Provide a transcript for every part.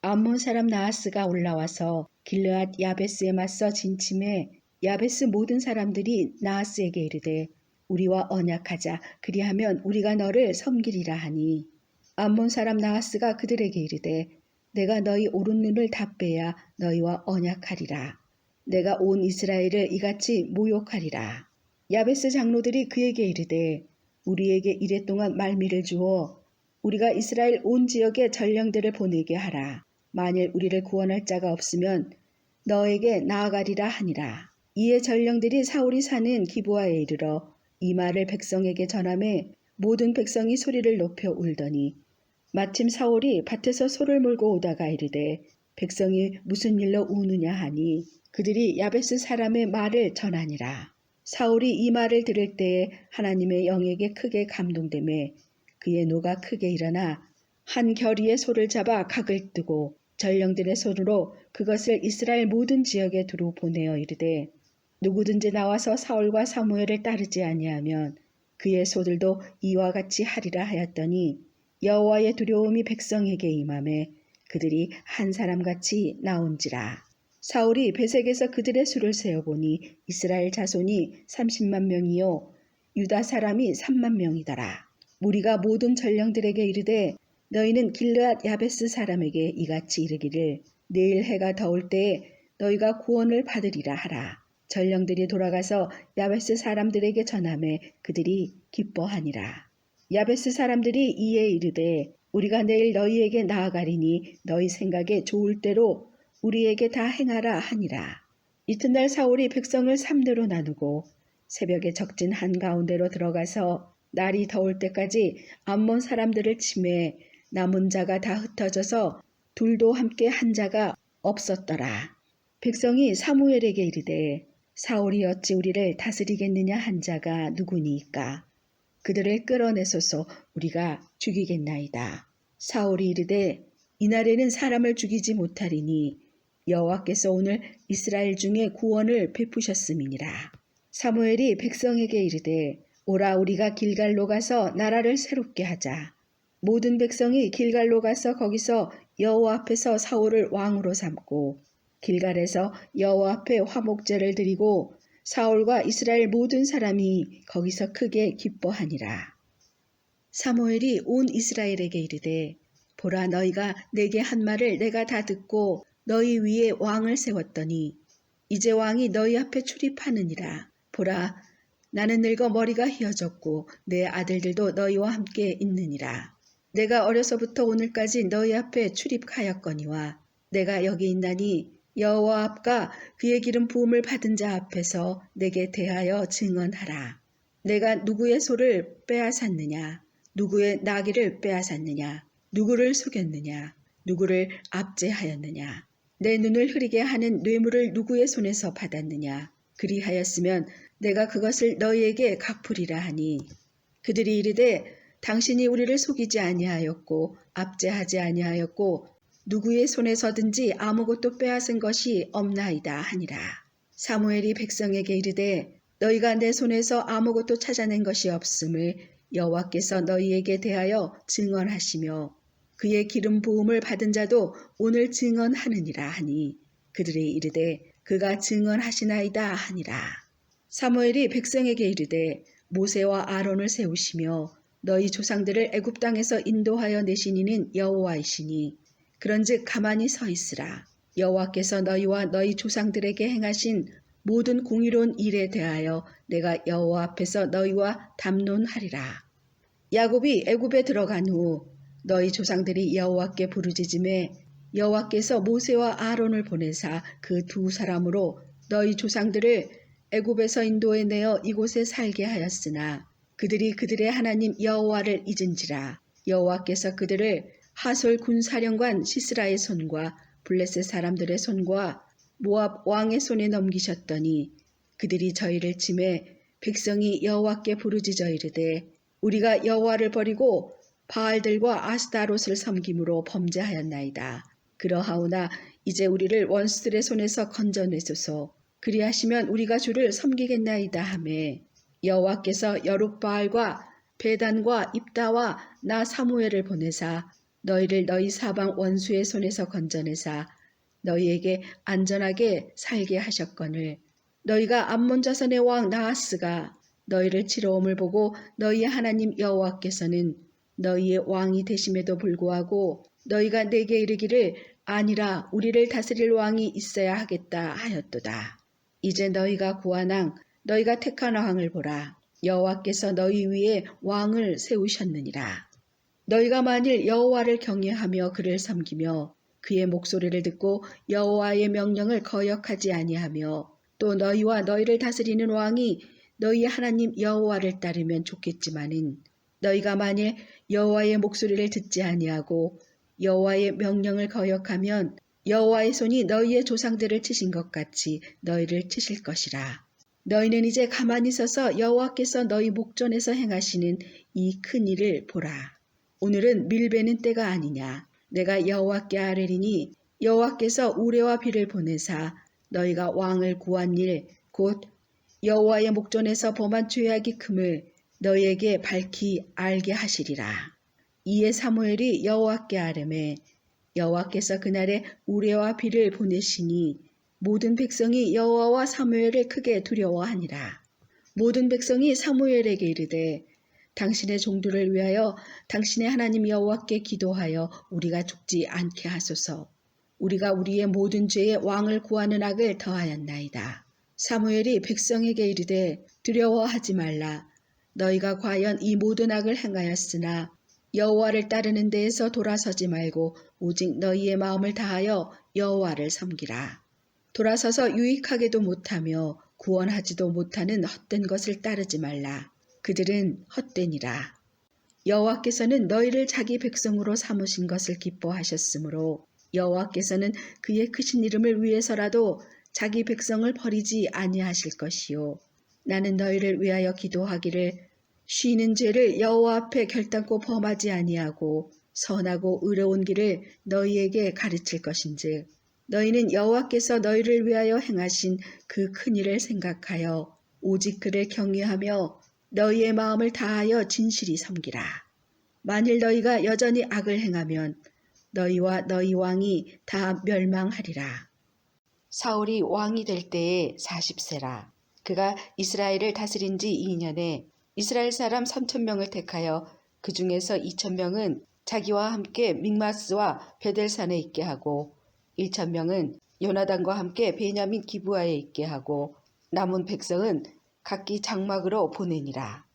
암몬 사람 나하스가 올라와서 길르앗 야베스에 맞서 진침해 야베스 모든 사람들이 나하스에게 이르되 우리와 언약하자. 그리하면 우리가 너를 섬기리라 하니 암몬 사람 나하스가 그들에게 이르되 내가 너희 오른 눈을 다 빼야 너희와 언약하리라. 내가 온 이스라엘을 이같이 모욕하리라. 야베스 장로들이 그에게 이르되 우리에게 이랫동안 말미를 주어 우리가 이스라엘 온 지역에 전령들을 보내게 하라. 만일 우리를 구원할 자가 없으면 너에게 나아가리라 하니라. 이에 전령들이 사울이 사는 기브아에 이르러 이 말을 백성에게 전하매 모든 백성이 소리를 높여 울더니 마침 사울이 밭에서 소를 몰고 오다가 이르되 백성이 무슨 일로 우느냐 하니 그들이 야베스 사람의 말을 전하니라. 사울이 이 말을 들을 때에 하나님의 영에게 크게 감동되매 그의 노가 크게 일어나 한 결의의 소를 잡아 각을 뜨고 전령들의 손으로 그것을 이스라엘 모든 지역에 두루 보내어 이르되 누구든지 나와서 사울과 사무엘을 따르지 아니하면 그의 소들도 이와 같이 하리라 하였더니 여호와의 두려움이 백성에게 임하매 그들이 한 사람같이 나온지라. 사울이 베색에서 그들의 수를 세어보니 이스라엘 자손이 30만 명이요 유다 사람이 3만 명이더라. 무리가 모든 전령들에게 이르되 너희는 길르앗 야베스 사람에게 이같이 이르기를 내일 해가 더울 때에 너희가 구원을 받으리라 하라. 전령들이 돌아가서 야베스 사람들에게 전하매 그들이 기뻐하니라. 야베스 사람들이 이에 이르되 우리가 내일 너희에게 나아가리니 너희 생각에 좋을 대로 우리에게 다 행하라 하니라. 이튿날 사울이 백성을 3대로 나누고 새벽에 적진 한가운데로 들어가서 날이 더울 때까지 암몬 사람들을 치매 남은 자가 다 흩어져서 둘도 함께 한 자가 없었더라. 백성이 사무엘에게 이르되 사울이 어찌 우리를 다스리겠느냐 한 자가 누구니이까? 그들을 끌어내소서 우리가 죽이겠나이다. 사울이 이르되 이날에는 사람을 죽이지 못하리니 여호와께서 오늘 이스라엘 중에 구원을 베푸셨음이니라. 사무엘이 백성에게 이르되 오라 우리가 길갈로 가서 나라를 새롭게 하자. 모든 백성이 길갈로 가서 거기서 여호와 앞에서 사울을 왕으로 삼고 길갈에서 여호와 앞에 화목제를 드리고 사울과 이스라엘 모든 사람이 거기서 크게 기뻐하니라. 사무엘이 온 이스라엘에게 이르되 보라 너희가 내게 한 말을 내가 다 듣고 너희 위에 왕을 세웠더니 이제 왕이 너희 앞에 출입하느니라. 보라 나는 늙어 머리가 휘어졌고 내 아들들도 너희와 함께 있느니라. 내가 어려서부터 오늘까지 너희 앞에 출입하였거니와 내가 여기 있나니 여호와 앞과 그의 기름 부음을 받은 자 앞에서 내게 대하여 증언하라. 내가 누구의 소를 빼앗았느냐? 누구의 나귀를 빼앗았느냐? 누구를 속였느냐? 누구를 압제하였느냐? 내 눈을 흐리게 하는 뇌물을 누구의 손에서 받았느냐? 그리하였으면 내가 그것을 너희에게 갚으리라 하니 그들이 이르되 당신이 우리를 속이지 아니하였고 압제하지 아니하였고 누구의 손에서든지 아무것도 빼앗은 것이 없나이다 하니라. 사무엘이 백성에게 이르되 너희가 내 손에서 아무것도 찾아낸 것이 없음을 여호와께서 너희에게 대하여 증언하시며 그의 기름 부음을 받은 자도 오늘 증언하느니라 하니 그들이 이르되 그가 증언하시나이다 하니라. 사무엘이 백성에게 이르되 모세와 아론을 세우시며 너희 조상들을 애굽 땅에서 인도하여 내신 이는 여호와이시니 그런즉 가만히 서 있으라. 여호와께서 너희와 너희 조상들에게 행하신 모든 공의로운 일에 대하여 내가 여호와 앞에서 너희와 담론하리라. 야곱이 애굽에 들어간 후 너희 조상들이 여호와께 부르짖음에 여호와께서 모세와 아론을 보내사 그 두 사람으로 너희 조상들을 애굽에서 인도해내어 이곳에 살게 하였으나 그들이 그들의 하나님 여호와를 잊은지라. 여호와께서 그들을 하솔 군사령관 시스라의 손과 블레셋 사람들의 손과 모압 왕의 손에 넘기셨더니 그들이 저희를 치매 백성이 여호와께 부르짖어 이르되 우리가 여호와를 버리고 바알들과 아스타롯을 섬김으로 범죄하였나이다. 그러하오나 이제 우리를 원수들의 손에서 건져내소서. 그리하시면 우리가 주를 섬기겠나이다 하매 여호와께서 여룹바알과 베단과 입다와 나 사무엘을 보내사 너희를 너희 사방 원수의 손에서 건져내사 너희에게 안전하게 살게 하셨거늘 너희가 암몬 자손의 왕 나하스가 너희를 치러옴을 보고 너희 하나님 여호와께서는 너희의 왕이 되심에도 불구하고 너희가 내게 이르기를 아니라 우리를 다스릴 왕이 있어야 하겠다 하였도다. 이제 너희가 구하나 너희가 택한 왕을 보라. 여호와께서 너희 위에 왕을 세우셨느니라. 너희가 만일 여호와를 경외하며 그를 섬기며 그의 목소리를 듣고 여호와의 명령을 거역하지 아니하며 또 너희와 너희를 다스리는 왕이 너희 하나님 여호와를 따르면 좋겠지만은 너희가 만일 여호와의 목소리를 듣지 아니하고 여호와의 명령을 거역하면 여호와의 손이 너희의 조상들을 치신 것 같이 너희를 치실 것이라. 너희는 이제 가만히 서서 여호와께서 너희 목전에서 행하시는 이 큰 일을 보라. 오늘은 밀베는 때가 아니냐. 내가 여호와께 아뢰리니 여호와께서 우레와 비를 보내사 너희가 왕을 구한 일 곧 여호와의 목전에서 범한 죄악이 큼을 너희에게 밝히 알게 하시리라. 이에 사무엘이 여호와께 아뢰매 여호와께서 그날에 우레와 비를 보내시니 모든 백성이 여호와와 사무엘을 크게 두려워하니라. 모든 백성이 사무엘에게 이르되 당신의 종들을 위하여 당신의 하나님 여호와께 기도하여 우리가 죽지 않게 하소서. 우리가 우리의 모든 죄에 왕을 구하는 악을 더하였나이다. 사무엘이 백성에게 이르되 두려워하지 말라. 너희가 과연 이 모든 악을 행하였으나 여호와를 따르는 데에서 돌아서지 말고 오직 너희의 마음을 다하여 여호와를 섬기라. 돌아서서 유익하게도 못하며 구원하지도 못하는 헛된 것을 따르지 말라. 그들은 헛되니라. 여호와께서는 너희를 자기 백성으로 삼으신 것을 기뻐하셨으므로 여호와께서는 그의 크신 이름을 위해서라도 자기 백성을 버리지 아니하실 것이요. 나는 너희를 위하여 기도하기를 쉬는 죄를 여호와 앞에 결단코 범하지 아니하고 선하고 의로운 길을 너희에게 가르칠 것인즉 너희는 여호와께서 너희를 위하여 행하신 그 큰 일을 생각하여 오직 그를 경외하며 너희의 마음을 다하여 진실이 섬기라. 만일 너희가 여전히 악을 행하면 너희와 너희 왕이 다 멸망하리라. 사울이 왕이 될 때에 40세라. 그가 이스라엘을 다스린 지 2년에 이스라엘 사람 3,000명을 택하여 그 중에서 2,000명은 자기와 함께 믹마스와 베델산에 있게 하고 1,000명은 요나단과 함께 베냐민 기브아에 있게 하고 남은 백성은 각기 장막으로 보내니라.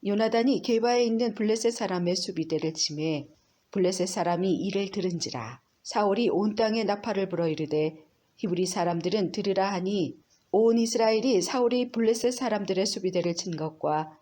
요나단이 게바에 있는 블레셋 사람의 수비대를 치매 블레셋 사람이 이를 들은지라. 사울이 온 땅에 나팔을 불어 이르되 히브리 사람들은 들으라 하니 온 이스라엘이 사울이 블레셋 사람들의 수비대를 친 것과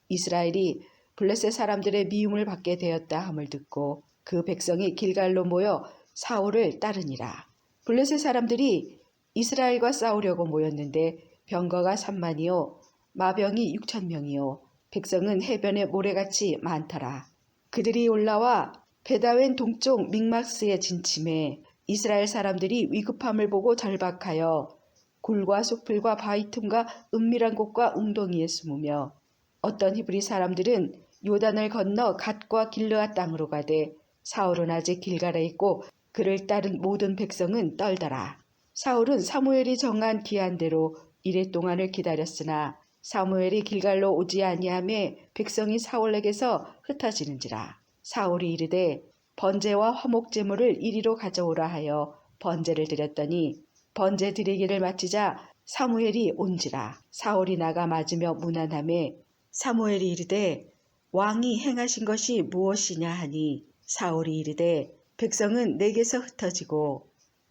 이스라엘이 블레셋 사람들의 미움을 받게 되었다 함을 듣고 그 백성이 길갈로 모여 사울을 따르니라. 블레셋 사람들이 이스라엘과 싸우려고 모였는데 병거가 3만이요 마병이 6,000명이요 백성은 해변의 모래같이 많더라. 그들이 올라와 베다웬 동쪽 믹마스에 진침해 이스라엘 사람들이 위급함을 보고 절박하여 굴과 숲풀과 바위 틈과 은밀한 곳과 웅덩이에 숨으며 어떤 히브리 사람들은 요단을 건너 갓과 길르앗 땅으로 가되 사울은 아직 길갈에 있고 그를 따른 모든 백성은 떨더라. 사울은 사무엘이 정한 기한대로 이레 동안을 기다렸으나 사무엘이 길갈로 오지 아니하매 백성이 사울에게서 흩어지는지라. 사울이 이르되 번제와 화목 제물을 이리로 가져오라 하여 번제를 드렸더니 번제 드리기를 마치자 사무엘이 온지라. 사울이 나가 맞으며 문안하매 사무엘이 이르되 왕이 행하신 것이 무엇이냐 하니 사울이 이르되 백성은 내게서 흩어지고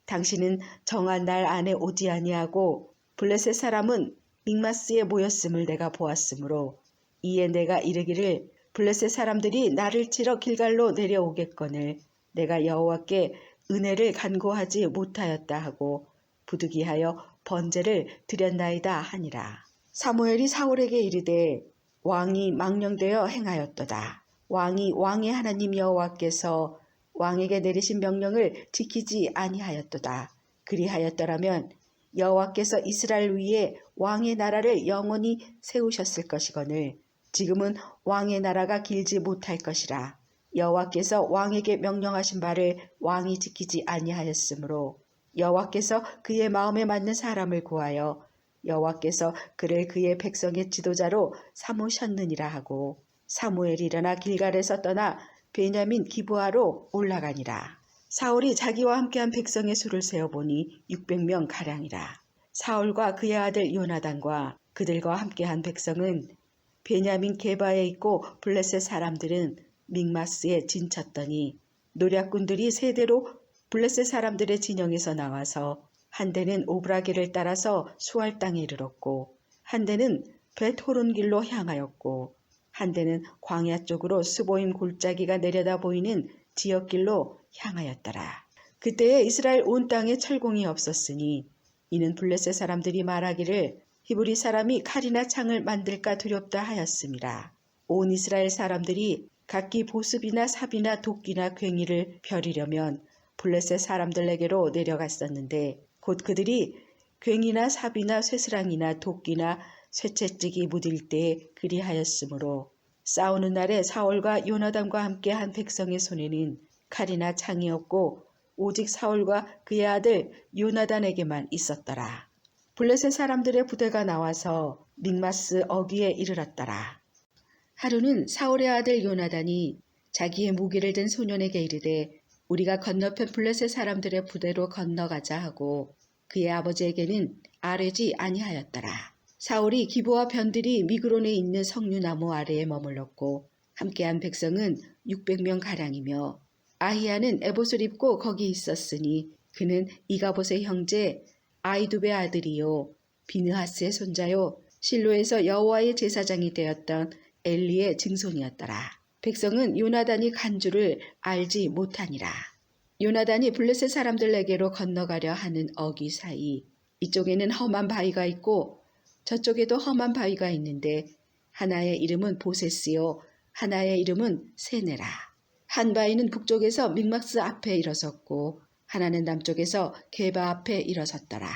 당신은 정한 날 안에 오지 아니하고 블레셋 사람은 믹마스에 모였음을 내가 보았으므로 이에 내가 이르기를 블레셋 사람들이 나를 치러 길갈로 내려오겠거늘 내가 여호와께 은혜를 간구하지 못하였다 하고 부득이하여 번제를 드렸나이다 하니라. 사무엘이 사울에게 이르되 왕이 망령되어 행하였도다. 왕이 왕의 하나님 여호와께서 왕에게 내리신 명령을 지키지 아니하였도다. 그리하였더라면 여호와께서 이스라엘 위에 왕의 나라를 영원히 세우셨을 것이거늘 지금은 왕의 나라가 길지 못할 것이라. 여호와께서 왕에게 명령하신 바를 왕이 지키지 아니하였으므로 여호와께서 그의 마음에 맞는 사람을 구하여 여호와께서 그를 그의 백성의 지도자로 삼으셨느니라 하고 사무엘이 일어나 길갈에서 떠나 베냐민 기브아로 올라가니라. 사울이 자기와 함께한 백성의 수를 세어보니 600명 가량이라. 사울과 그의 아들 요나단과 그들과 함께한 백성은 베냐민 게바에 있고 블레셋 사람들은 믹마스에 진쳤더니 노략군들이 세대로 블레셋 사람들의 진영에서 나와서 한 대는 오브라게를 따라서 수알 땅에 이르렀고 한 대는 벳호론길로 향하였고 한 대는 광야 쪽으로 스보임 골짜기가 내려다 보이는 지역길로 향하였더라. 그때에 이스라엘 온 땅에 철공이 없었으니 이는 블레셋 사람들이 말하기를 히브리 사람이 칼이나 창을 만들까 두렵다 하였음이라. 온 이스라엘 사람들이 각기 보습이나 삽이나 도끼나 괭이를 벼리려면 블레셋 사람들에게로 내려갔었는데 곧 그들이 괭이나 삽이나 쇠스랑이나 도끼나 쇠채찍이 묻을 때에 그리하였으므로 싸우는 날에 사울과 요나단과 함께 한 백성의 손에는 칼이나 창이 없고 오직 사울과 그의 아들 요나단에게만 있었더라. 블레셋 사람들의 부대가 나와서 믹마스 어귀에 이르렀더라. 하루는 사울의 아들 요나단이 자기의 무기를 든 소년에게 이르되 우리가 건너편 블레셋 사람들의 부대로 건너가자 하고 그의 아버지에게는 아뢰지 아니하였더라. 사울이 기브와 변들이 미그론에 있는 석류나무 아래에 머물렀고 함께한 백성은 600명 가량이며 아히야는 에봇을 입고 거기 있었으니 그는 이가봇의 형제 아이두베 아들이요 비느하스의 손자요 실로에서 여호와의 제사장이 되었던 엘리의 증손이었더라. 백성은 요나단이 간 줄을 알지 못하니라. 요나단이 블레셋 사람들에게로 건너가려 하는 어귀 사이 이쪽에는 험한 바위가 있고 저쪽에도 험한 바위가 있는데 하나의 이름은 보세스요 하나의 이름은 세네라. 한 바위는 북쪽에서 믹막스 앞에 일어섰고 하나는 남쪽에서 게바 앞에 일어섰더라.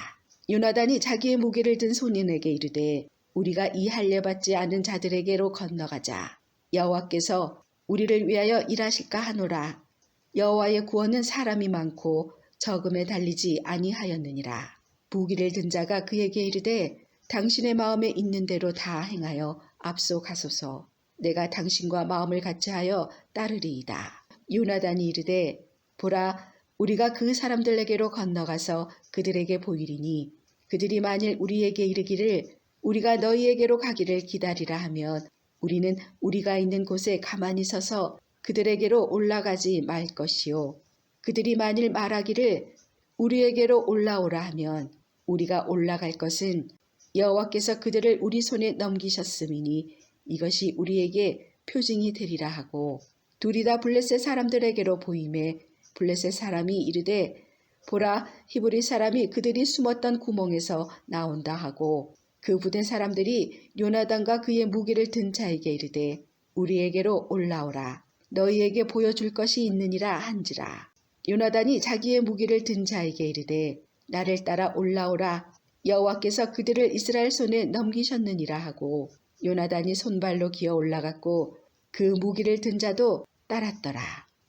요나단이 자기의 무기를 든 소년에게 이르되 우리가 이 할례 받지 않은 자들에게로 건너가자. 여호와께서 우리를 위하여 일하실까 하노라. 여호와의 구원은 사람이 많고 적음에 달리지 아니하였느니라. 무기를 든 자가 그에게 이르되 당신의 마음에 있는 대로 다 행하여 앞서 가소서. 내가 당신과 마음을 같이하여 따르리이다. 요나단이 이르되 보라 우리가 그 사람들에게로 건너가서 그들에게 보이리니 그들이 만일 우리에게 이르기를 우리가 너희에게로 가기를 기다리라 하면 우리는 우리가 있는 곳에 가만히 서서 그들에게로 올라가지 말 것이요. 그들이 만일 말하기를 우리에게로 올라오라 하면 우리가 올라갈 것은 여호와께서 그들을 우리 손에 넘기셨음이니 이것이 우리에게 표징이 되리라 하고 둘이 다 블레셋 사람들에게로 보임에 블레셋 사람이 이르되 보라 히브리 사람이 그들이 숨었던 구멍에서 나온다 하고 그 부대 사람들이 요나단과 그의 무기를 든 자에게 이르되 우리에게로 올라오라. 너희에게 보여줄 것이 있느니라 한지라. 요나단이 자기의 무기를 든 자에게 이르되 나를 따라 올라오라. 여호와께서 그들을 이스라엘 손에 넘기셨느니라 하고 요나단이 손발로 기어 올라갔고 그 무기를 든 자도 따랐더라.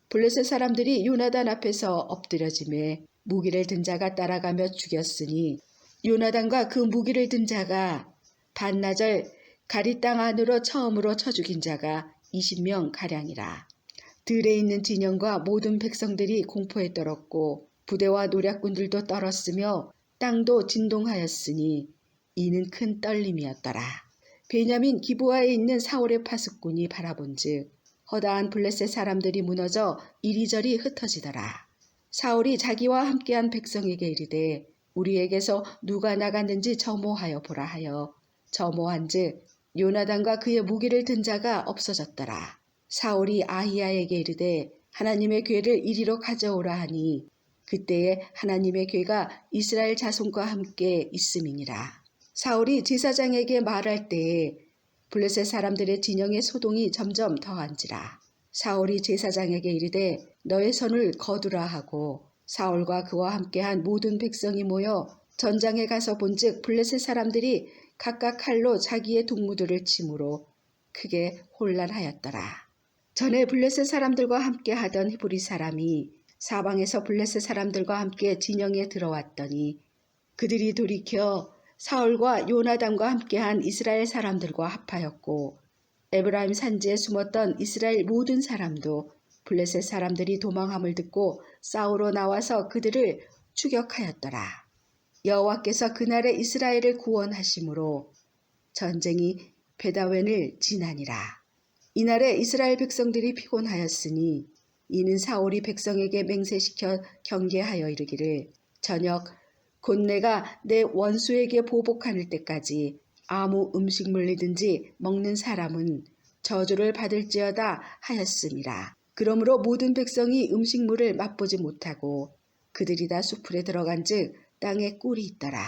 블레셋 사람들이 요나단 앞에서 엎드려지매 무기를 든 자가 따라가며 죽였으니 요나단과 그 무기를 든 자가 반나절 가리 땅 안으로 처음으로 쳐 죽인 자가 20명 가량이라. 들에 있는 진영과 모든 백성들이 공포에 떨었고 부대와 노략군들도 떨었으며 땅도 진동하였으니 이는 큰 떨림이었더라. 베냐민 기브아에 있는 사울의 파수꾼이 바라본즉 허다한 블레셋 사람들이 무너져 이리저리 흩어지더라. 사울이 자기와 함께한 백성에게 이르되 우리에게서 누가 나갔는지 점호하여 보라 하여 점호한즉 요나단과 그의 무기를 든 자가 없어졌더라. 사울이 아히야에게 이르되 하나님의 궤를 이리로 가져오라 하니 그때에 하나님의 궤가 이스라엘 자손과 함께 있음이니라. 사울이 제사장에게 말할 때에 블레셋 사람들의 진영의 소동이 점점 더한지라. 사울이 제사장에게 이르되 너의 손을 거두라 하고 사울과 그와 함께한 모든 백성이 모여 전장에 가서 본즉 블레셋 사람들이 각각 칼로 자기의 동무들을 치므로 크게 혼란하였더라. 전에 블레셋 사람들과 함께 하던 히브리 사람이 사방에서 블레셋 사람들과 함께 진영에 들어왔더니 그들이 돌이켜 사울과 요나단과 함께한 이스라엘 사람들과 합하였고 에브라임 산지에 숨었던 이스라엘 모든 사람도 블레셋 사람들이 도망함을 듣고 싸우러 나와서 그들을 추격하였더라. 여호와께서 그날에 이스라엘을 구원하심으로 전쟁이 베다웬을 지나니라. 이날에 이스라엘 백성들이 피곤하였으니 이는 사울이 백성에게 맹세시켜 경계하여 이르기를 저녁 곧 내가 내 원수에게 보복하는 때까지 아무 음식물이든지 먹는 사람은 저주를 받을지어다 하였음이라. 그러므로 모든 백성이 음식물을 맛보지 못하고 그들이 다 숲으로 들어간즉 땅에 꿀이 있더라.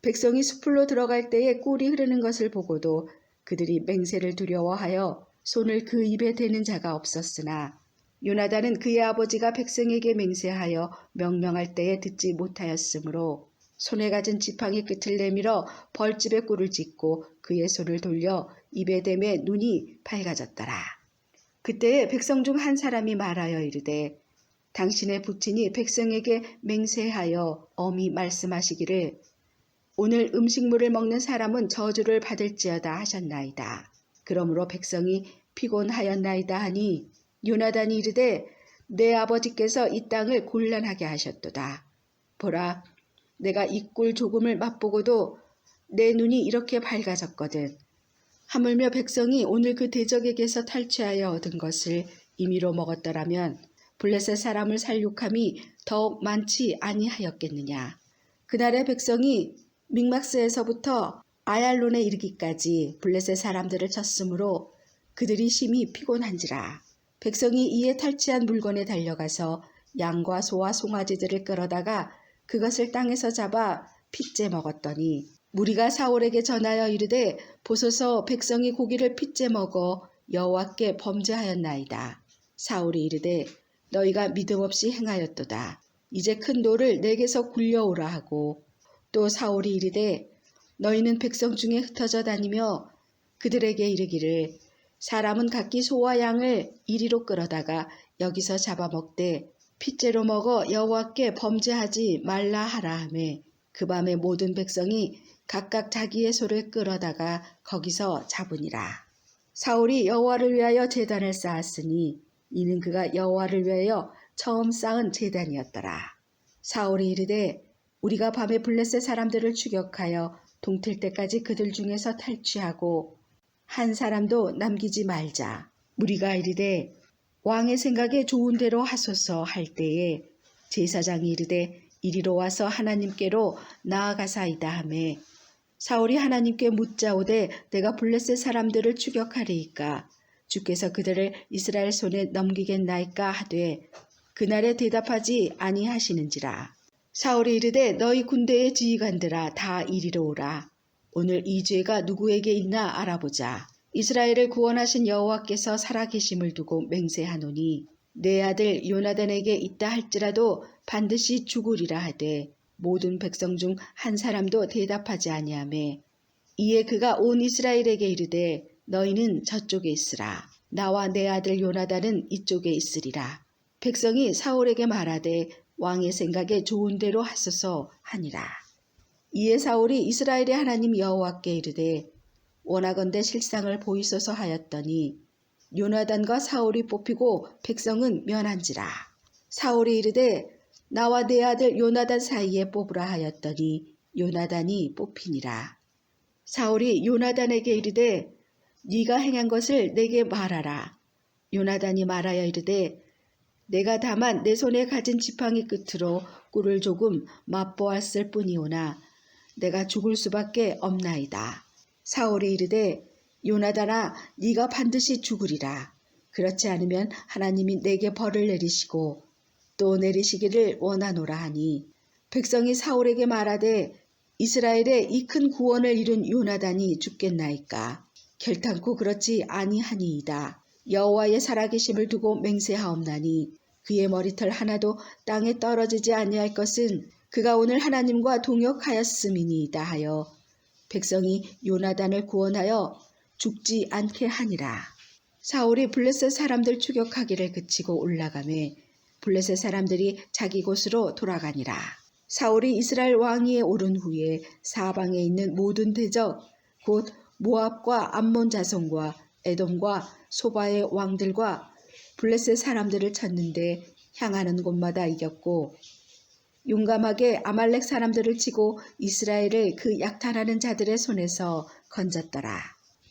백성이 숲으로 들어갈 때에 꿀이 흐르는 것을 보고도 그들이 맹세를 두려워하여 손을 그 입에 대는 자가 없었으나 요나단은 그의 아버지가 백성에게 맹세하여 명령할 때에 듣지 못하였으므로 손에 가진 지팡이 끝을 내밀어 벌집에 꿀을 짓고 그의 손을 돌려 입에 대매 눈이 밝아졌더라. 그때에 백성 중 한 사람이 말하여 이르되 당신의 부친이 백성에게 맹세하여 엄히 말씀하시기를 오늘 음식물을 먹는 사람은 저주를 받을지어다 하셨나이다. 그러므로 백성이 피곤하였나이다 하니 요나단이 이르되 내 아버지께서 이 땅을 곤란하게 하셨도다. 보라 내가 이 꿀 조금을 맛보고도 내 눈이 이렇게 밝아졌거든. 하물며 백성이 오늘 그 대적에게서 탈취하여 얻은 것을 임의로 먹었더라면 블레셋 사람을 살육함이 더욱 많지 아니하였겠느냐. 그날의 백성이 믹마스에서부터 아얄론에 이르기까지 블레셋 사람들을 쳤으므로 그들이 심히 피곤한지라. 백성이 이에 탈취한 물건에 달려가서 양과 소와 송아지들을 끌어다가 그것을 땅에서 잡아 핏째 먹었더니 무리가 사울에게 전하여 이르되 보소서 백성이 고기를 핏째 먹어 여호와께 범죄하였나이다. 사울이 이르되 너희가 믿음 없이 행하였도다. 이제 큰 돌을 내게서 굴려오라 하고 또 사울이 이르되 너희는 백성 중에 흩어져 다니며 그들에게 이르기를 사람은 각기 소와 양을 이리로 끌어다가 여기서 잡아먹되 핏째로 먹어 여호와께 범죄하지 말라 하라 하매 그 밤에 모든 백성이 각각 자기의 소를 끌어다가 거기서 잡으니라. 사울이 여호와를 위하여 제단을 쌓았으니 이는 그가 여호와를 위하여 처음 쌓은 제단이었더라. 사울이 이르되 우리가 밤에 블레셋 사람들을 추격하여 동틀 때까지 그들 중에서 탈취하고 한 사람도 남기지 말자. 무리가 이르되 왕의 생각에 좋은 대로 하소서 할 때에 제사장이 이르되 이리로 와서 하나님께로 나아가사이다 하매 사울이 하나님께 묻자오되 내가 블레셋 사람들을 추격하리이까 주께서 그들을 이스라엘 손에 넘기겠나이까 하되 그날에 대답하지 아니하시는지라. 사울이 이르되 너희 군대의 지휘관들아 다 이리로 오라. 오늘 이 죄가 누구에게 있나 알아보자. 이스라엘을 구원하신 여호와께서 살아계심을 두고 맹세하노니 내 아들 요나단에게 있다 할지라도 반드시 죽으리라 하되 모든 백성 중 한 사람도 대답하지 아니하매 이에 그가 온 이스라엘에게 이르되 너희는 저쪽에 있으라. 나와 내 아들 요나단은 이쪽에 있으리라. 백성이 사울에게 말하되 왕의 생각에 좋은 대로 하소서 하니라. 이에 사울이 이스라엘의 하나님 여호와께 이르되 원하건대 실상을 보이소서 하였더니 요나단과 사울이 뽑히고 백성은 면한지라. 사울이 이르되 나와 내 아들 요나단 사이에 뽑으라 하였더니 요나단이 뽑히니라. 사울이 요나단에게 이르되 네가 행한 것을 내게 말하라. 요나단이 말하여 이르되 내가 다만 내 손에 가진 지팡이 끝으로 꿀을 조금 맛보았을 뿐이오나 내가 죽을 수밖에 없나이다. 사울이 이르되 요나단아 네가 반드시 죽으리라. 그렇지 않으면 하나님이 내게 벌을 내리시고 또 내리시기를 원하노라 하니 백성이 사울에게 말하되 이스라엘의 이 큰 구원을 이룬 요나단이 죽겠나이까. 결탄코 그렇지 아니하니이다. 여호와의 살아계심을 두고 맹세하옵나니 그의 머리털 하나도 땅에 떨어지지 아니할 것은 그가 오늘 하나님과 동역하였음이니이다 하여 백성이 요나단을 구원하여 죽지 않게 하니라. 사울이 블레셋 사람들 추격하기를 그치고 올라가매 블레셋 사람들이 자기 곳으로 돌아가니라. 사울이 이스라엘 왕위에 오른 후에 사방에 있는 모든 대적 곧 모압과 암몬 자손과 에돔과 소바의 왕들과 블레셋 사람들을 쳤는데 향하는 곳마다 이겼고 용감하게 아말렉 사람들을 치고 이스라엘을 그 약탈하는 자들의 손에서 건졌더라.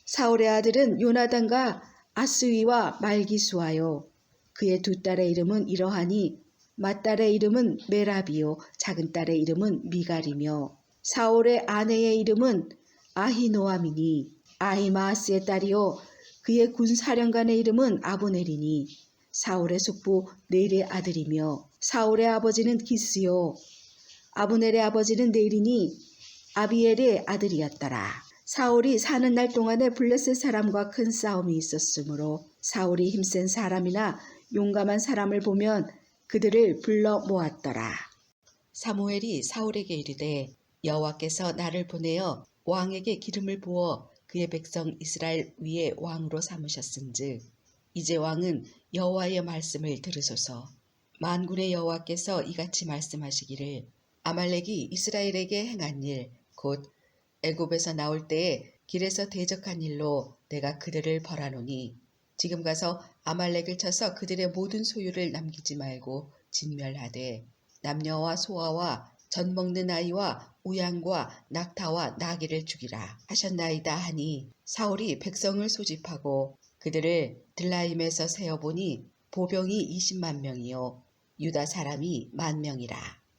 사울의 아들은 요나단과 아스위와 말기수하요. 그의 두 딸의 이름은 이러하니 맏딸의 이름은 메라비요 작은 딸의 이름은 미갈이며 사울의 아내의 이름은 아히노아미니 아히마아스의 딸이요 그의 군사령관의 이름은 아브넬이니 사울의 숙부 넬의 아들이며 사울의 아버지는 기스요 아브넬의 아버지는 넬이니 아비엘의 아들이었더라. 사울이 사는 날 동안에 블레셋 사람과 큰 싸움이 있었으므로 사울이 힘센 사람이나 용감한 사람을 보면 그들을 불러 모았더라. 사무엘이 사울에게 이르되 여호와께서 나를 보내어 왕에게 기름을 부어 그의 백성 이스라엘 위에 왕으로 삼으셨은즉 이제 왕은 여호와의 말씀을 들으소서. 만군의 여호와께서 이같이 말씀하시기를 아말렉이 이스라엘에게 행한 일 곧 애굽에서 나올 때에 길에서 대적한 일로 내가 그들을 벌하노니 지금 가서 아말렉을 쳐서 그들의 모든 소유를 남기지 말고 진멸하되 남녀와 소아와 젖 먹는 아이와 우양과 낙타와 나귀를 죽이라 하셨나이다 하니 사울이 백성을 소집하고 그들을 들라임에서 세어보니 보병이 20만 명이요 유다 사람이 10,000명이라.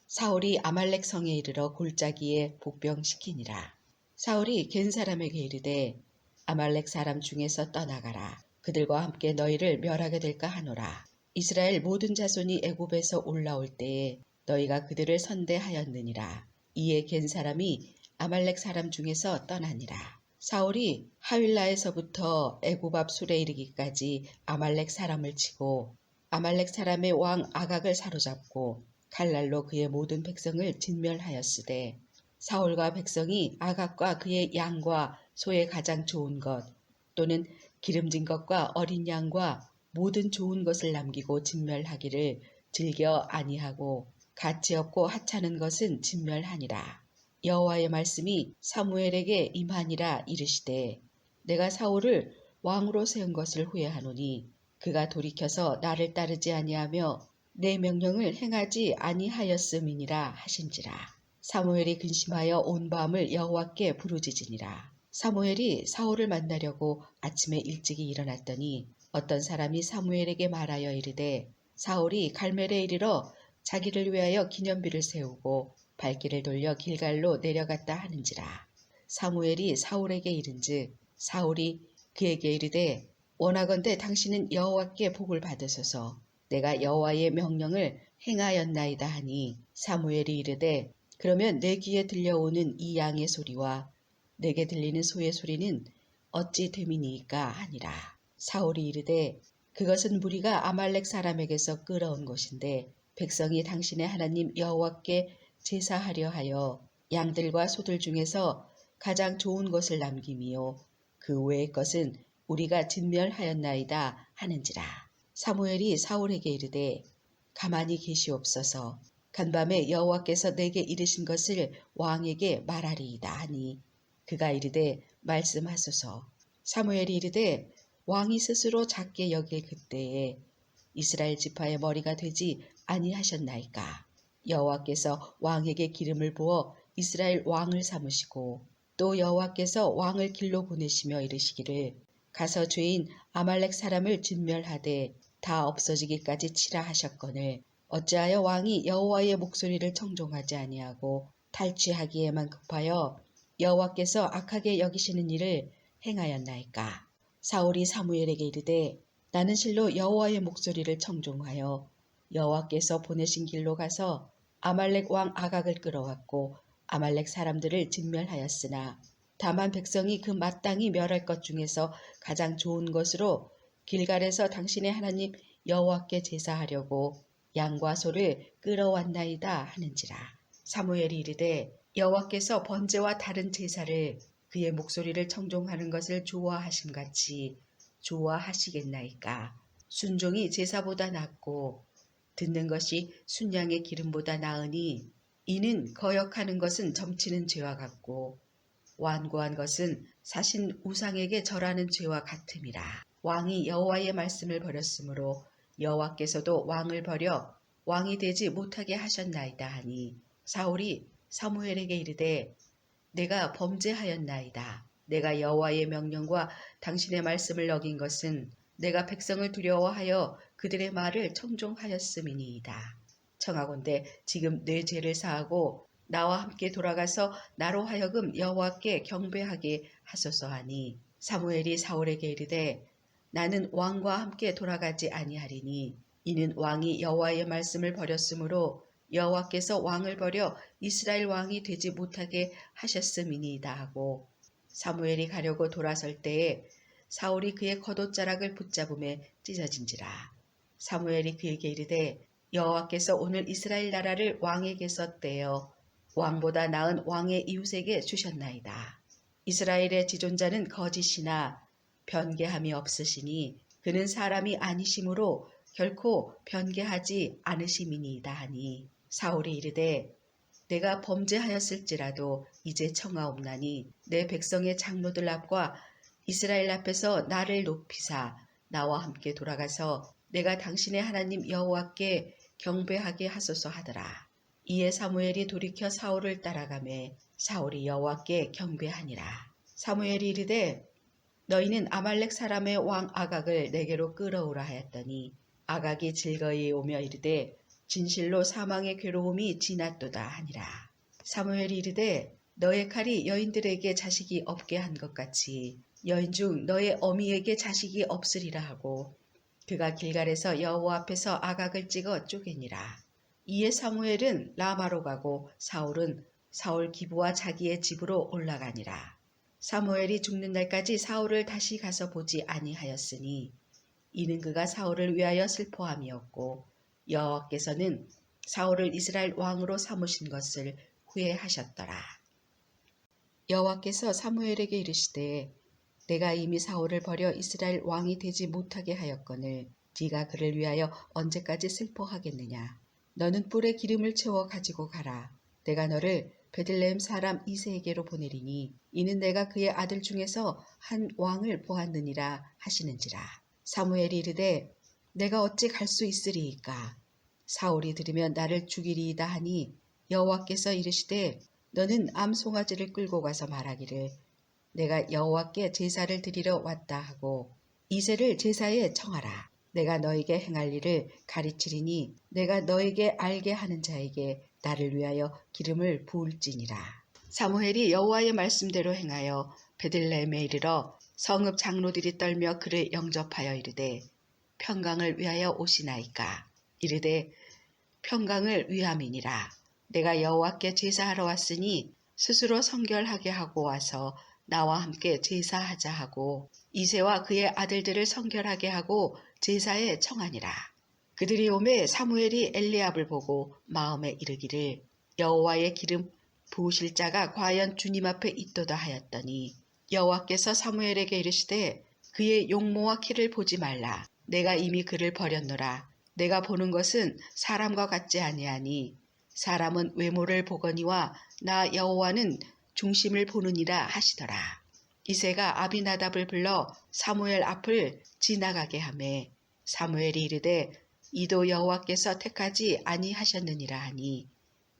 사울이 아말렉 성에 이르러 골짜기에 복병시키니라. 사울이 겐 사람에게 이르되 아말렉 사람 중에서 떠나가라. 그들과 함께 너희를 멸하게 될까 하노라. 이스라엘 모든 자손이 애굽에서 올라올 때에 너희가 그들을 선대하였느니라. 이에 겐 사람이 아말렉 사람 중에서 떠나니라. 사울이 하윌라에서부터 애굽 앞 술에 이르기까지 아말렉 사람을 치고 아말렉 사람의 왕 아각을 사로잡고 칼날로 그의 모든 백성을 진멸하였으되 사울과 백성이 아각과 그의 양과 소의 가장 좋은 것 또는 기름진 것과 어린 양과 모든 좋은 것을 남기고 진멸하기를 즐겨 아니하고 가치 없고 하찮은 것은 진멸하니라. 여호와의 말씀이 사무엘에게 임하니라 이르시되 내가 사울을 왕으로 세운 것을 후회하노니 그가 돌이켜서 나를 따르지 아니하며 내 명령을 행하지 아니하였음이니라 하신지라. 사무엘이 근심하여 온 밤을 여호와께 부르짖으니라. 사무엘이 사울을 만나려고 아침에 일찍이 일어났더니 어떤 사람이 사무엘에게 말하여 이르되 사울이 갈멜에 이르러 자기를 위하여 기념비를 세우고 발길을 돌려 길갈로 내려갔다 하는지라. 사무엘이 사울에게 이른즉 사울이 그에게 이르되 원하건대 당신은 여호와께 복을 받으소서. 내가 여호와의 명령을 행하였나이다 하니 사무엘이 이르되 그러면 내 귀에 들려오는 이 양의 소리와 내게 들리는 소의 소리는 어찌 됨이니까 하니라. 사울이 이르되 그것은 무리가 아말렉 사람에게서 끌어온 것인데 백성이 당신의 하나님 여호와께 제사하려 하여 양들과 소들 중에서 가장 좋은 것을 남김이요 그 외의 것은 우리가 진멸하였나이다 하는지라. 사무엘이 사울에게 이르되 가만히 계시옵소서. 간밤에 여호와께서 내게 이르신 것을 왕에게 말하리이다 하니 그가 이르되 말씀하소서. 사무엘이 이르되 왕이 스스로 작게 여길 그때에 이스라엘 지파의 머리가 되지 아니하셨나이까. 여호와께서 왕에게 기름을 부어 이스라엘 왕을 삼으시고 또 여호와께서 왕을 길로 보내시며 이르시기를 가서 죄인 아말렉 사람을 진멸하되 다 없어지기까지 치라 하셨거늘 어찌하여 왕이 여호와의 목소리를 청종하지 아니하고 탈취하기에만 급하여 여호와께서 악하게 여기시는 일을 행하였나이까. 사울이 사무엘에게 이르되 나는 실로 여호와의 목소리를 청종하여 여호와께서 보내신 길로 가서 아말렉 왕 아각을 끌어왔고 아말렉 사람들을 진멸하였으나 다만 백성이 그 마땅히 멸할 것 중에서 가장 좋은 것으로 길갈에서 당신의 하나님 여호와께 제사하려고 양과 소를 끌어왔나이다 하는지라. 사무엘이 이르되 여호와께서 번제와 다른 제사를 그의 목소리를 청종하는 것을 좋아하심같이 좋아하시겠나이까. 순종이 제사보다 낫고 듣는 것이 순양의 기름보다 나으니 이는 거역하는 것은 점치는 죄와 같고 완고한 것은 사신 우상에게 절하는 죄와 같음이라. 왕이 여호와의 말씀을 버렸으므로 여호와께서도 왕을 버려 왕이 되지 못하게 하셨나이다 하니 사울이 사무엘에게 이르되 내가 범죄하였나이다. 내가 여호와의 명령과 당신의 말씀을 어긴 것은 내가 백성을 두려워하여 그들의 말을 청종하였음이니이다. 청하건대 지금 내 죄를 사하고 나와 함께 돌아가서 나로 하여금 여호와께 경배하게 하소서 하니 사무엘이 사울에게 이르되 나는 왕과 함께 돌아가지 아니하리니 이는 왕이 여호와의 말씀을 버렸으므로 여호와께서 왕을 버려 이스라엘 왕이 되지 못하게 하셨음이니이다 하고 사무엘이 가려고 돌아설 때에 사울이 그의 겉옷자락을 붙잡음에 찢어진지라. 사무엘이 그에게 이르되 여호와께서 오늘 이스라엘 나라를 왕에게서 떼어 왕보다 나은 왕의 이웃에게 주셨나이다. 이스라엘의 지존자는 거짓이나 변개함이 없으시니 그는 사람이 아니심으로 결코 변개하지 않으심이니이다 하니 사울이 이르되 내가 범죄하였을지라도 이제 청하옵나니 내 백성의 장로들 앞과 이스라엘 앞에서 나를 높이사 나와 함께 돌아가서 내가 당신의 하나님 여호와께 경배하게 하소서 하더라. 이에 사무엘이 돌이켜 사울을 따라가매 사울이 여호와께 경배하니라. 사무엘이 이르되 너희는 아말렉 사람의 왕 아각을 내게로 끌어오라 하였더니 아각이 즐거이 오며 이르되 진실로 사망의 괴로움이 지났도다 하니라. 사무엘이 이르되 너의 칼이 여인들에게 자식이 없게 한 것 같이 여인 중 너의 어미에게 자식이 없으리라 하고 그가 길갈에서 여호와 앞에서 아각을 찍어 쪼개니라. 이에 사무엘은 라마로 가고 사울은 사울 기부와 자기의 집으로 올라가니라. 사무엘이 죽는 날까지 사울을 다시 가서 보지 아니하였으니 이는 그가 사울을 위하여 슬퍼함이었고 여호와께서는 사울을 이스라엘 왕으로 삼으신 것을 후회하셨더라. 여호와께서 사무엘에게 이르시되 내가 이미 사울을 버려 이스라엘 왕이 되지 못하게 하였거늘 네가 그를 위하여 언제까지 슬퍼하겠느냐. 너는 뿔에 기름을 채워 가지고 가라. 내가 너를 베들레헴 사람 이새에게로 보내리니 이는 내가 그의 아들 중에서 한 왕을 보았느니라 하시는지라. 사무엘이 이르되 내가 어찌 갈 수 있으리이까. 사울이 들으면 나를 죽이리이다 하니 여호와께서 이르시되 너는 암송아지를 끌고 가서 말하기를 내가 여호와께 제사를 드리러 왔다 하고 이새를 제사에 청하라. 내가 너에게 행할 일을 가르치리니 내가 너에게 알게 하는 자에게 나를 위하여 기름을 부을지니라. 사무엘이 여호와의 말씀대로 행하여 베들레헴에 이르러 성읍 장로들이 떨며 그를 영접하여 이르되 평강을 위하여 오시나이까. 이르되 평강을 위함이니라. 내가 여호와께 제사하러 왔으니 스스로 성결하게 하고 와서 나와 함께 제사하자 하고 이새와 그의 아들들을 성결하게 하고 제사에 청하니라. 그들이 오매 사무엘이 엘리압을 보고 마음에 이르기를 여호와의 기름 부으실 자가 과연 주님 앞에 있도다 하였더니 여호와께서 사무엘에게 이르시되 그의 용모와 키를 보지 말라. 내가 이미 그를 버렸노라. 내가 보는 것은 사람과 같지 아니하니 사람은 외모를 보거니와 나 여호와는 중심을 보느니라 하시더라. 이새가 아비나답을 불러 사무엘 앞을 지나가게 하매 사무엘이 이르되 이도 여호와께서 택하지 아니하셨느니라 하니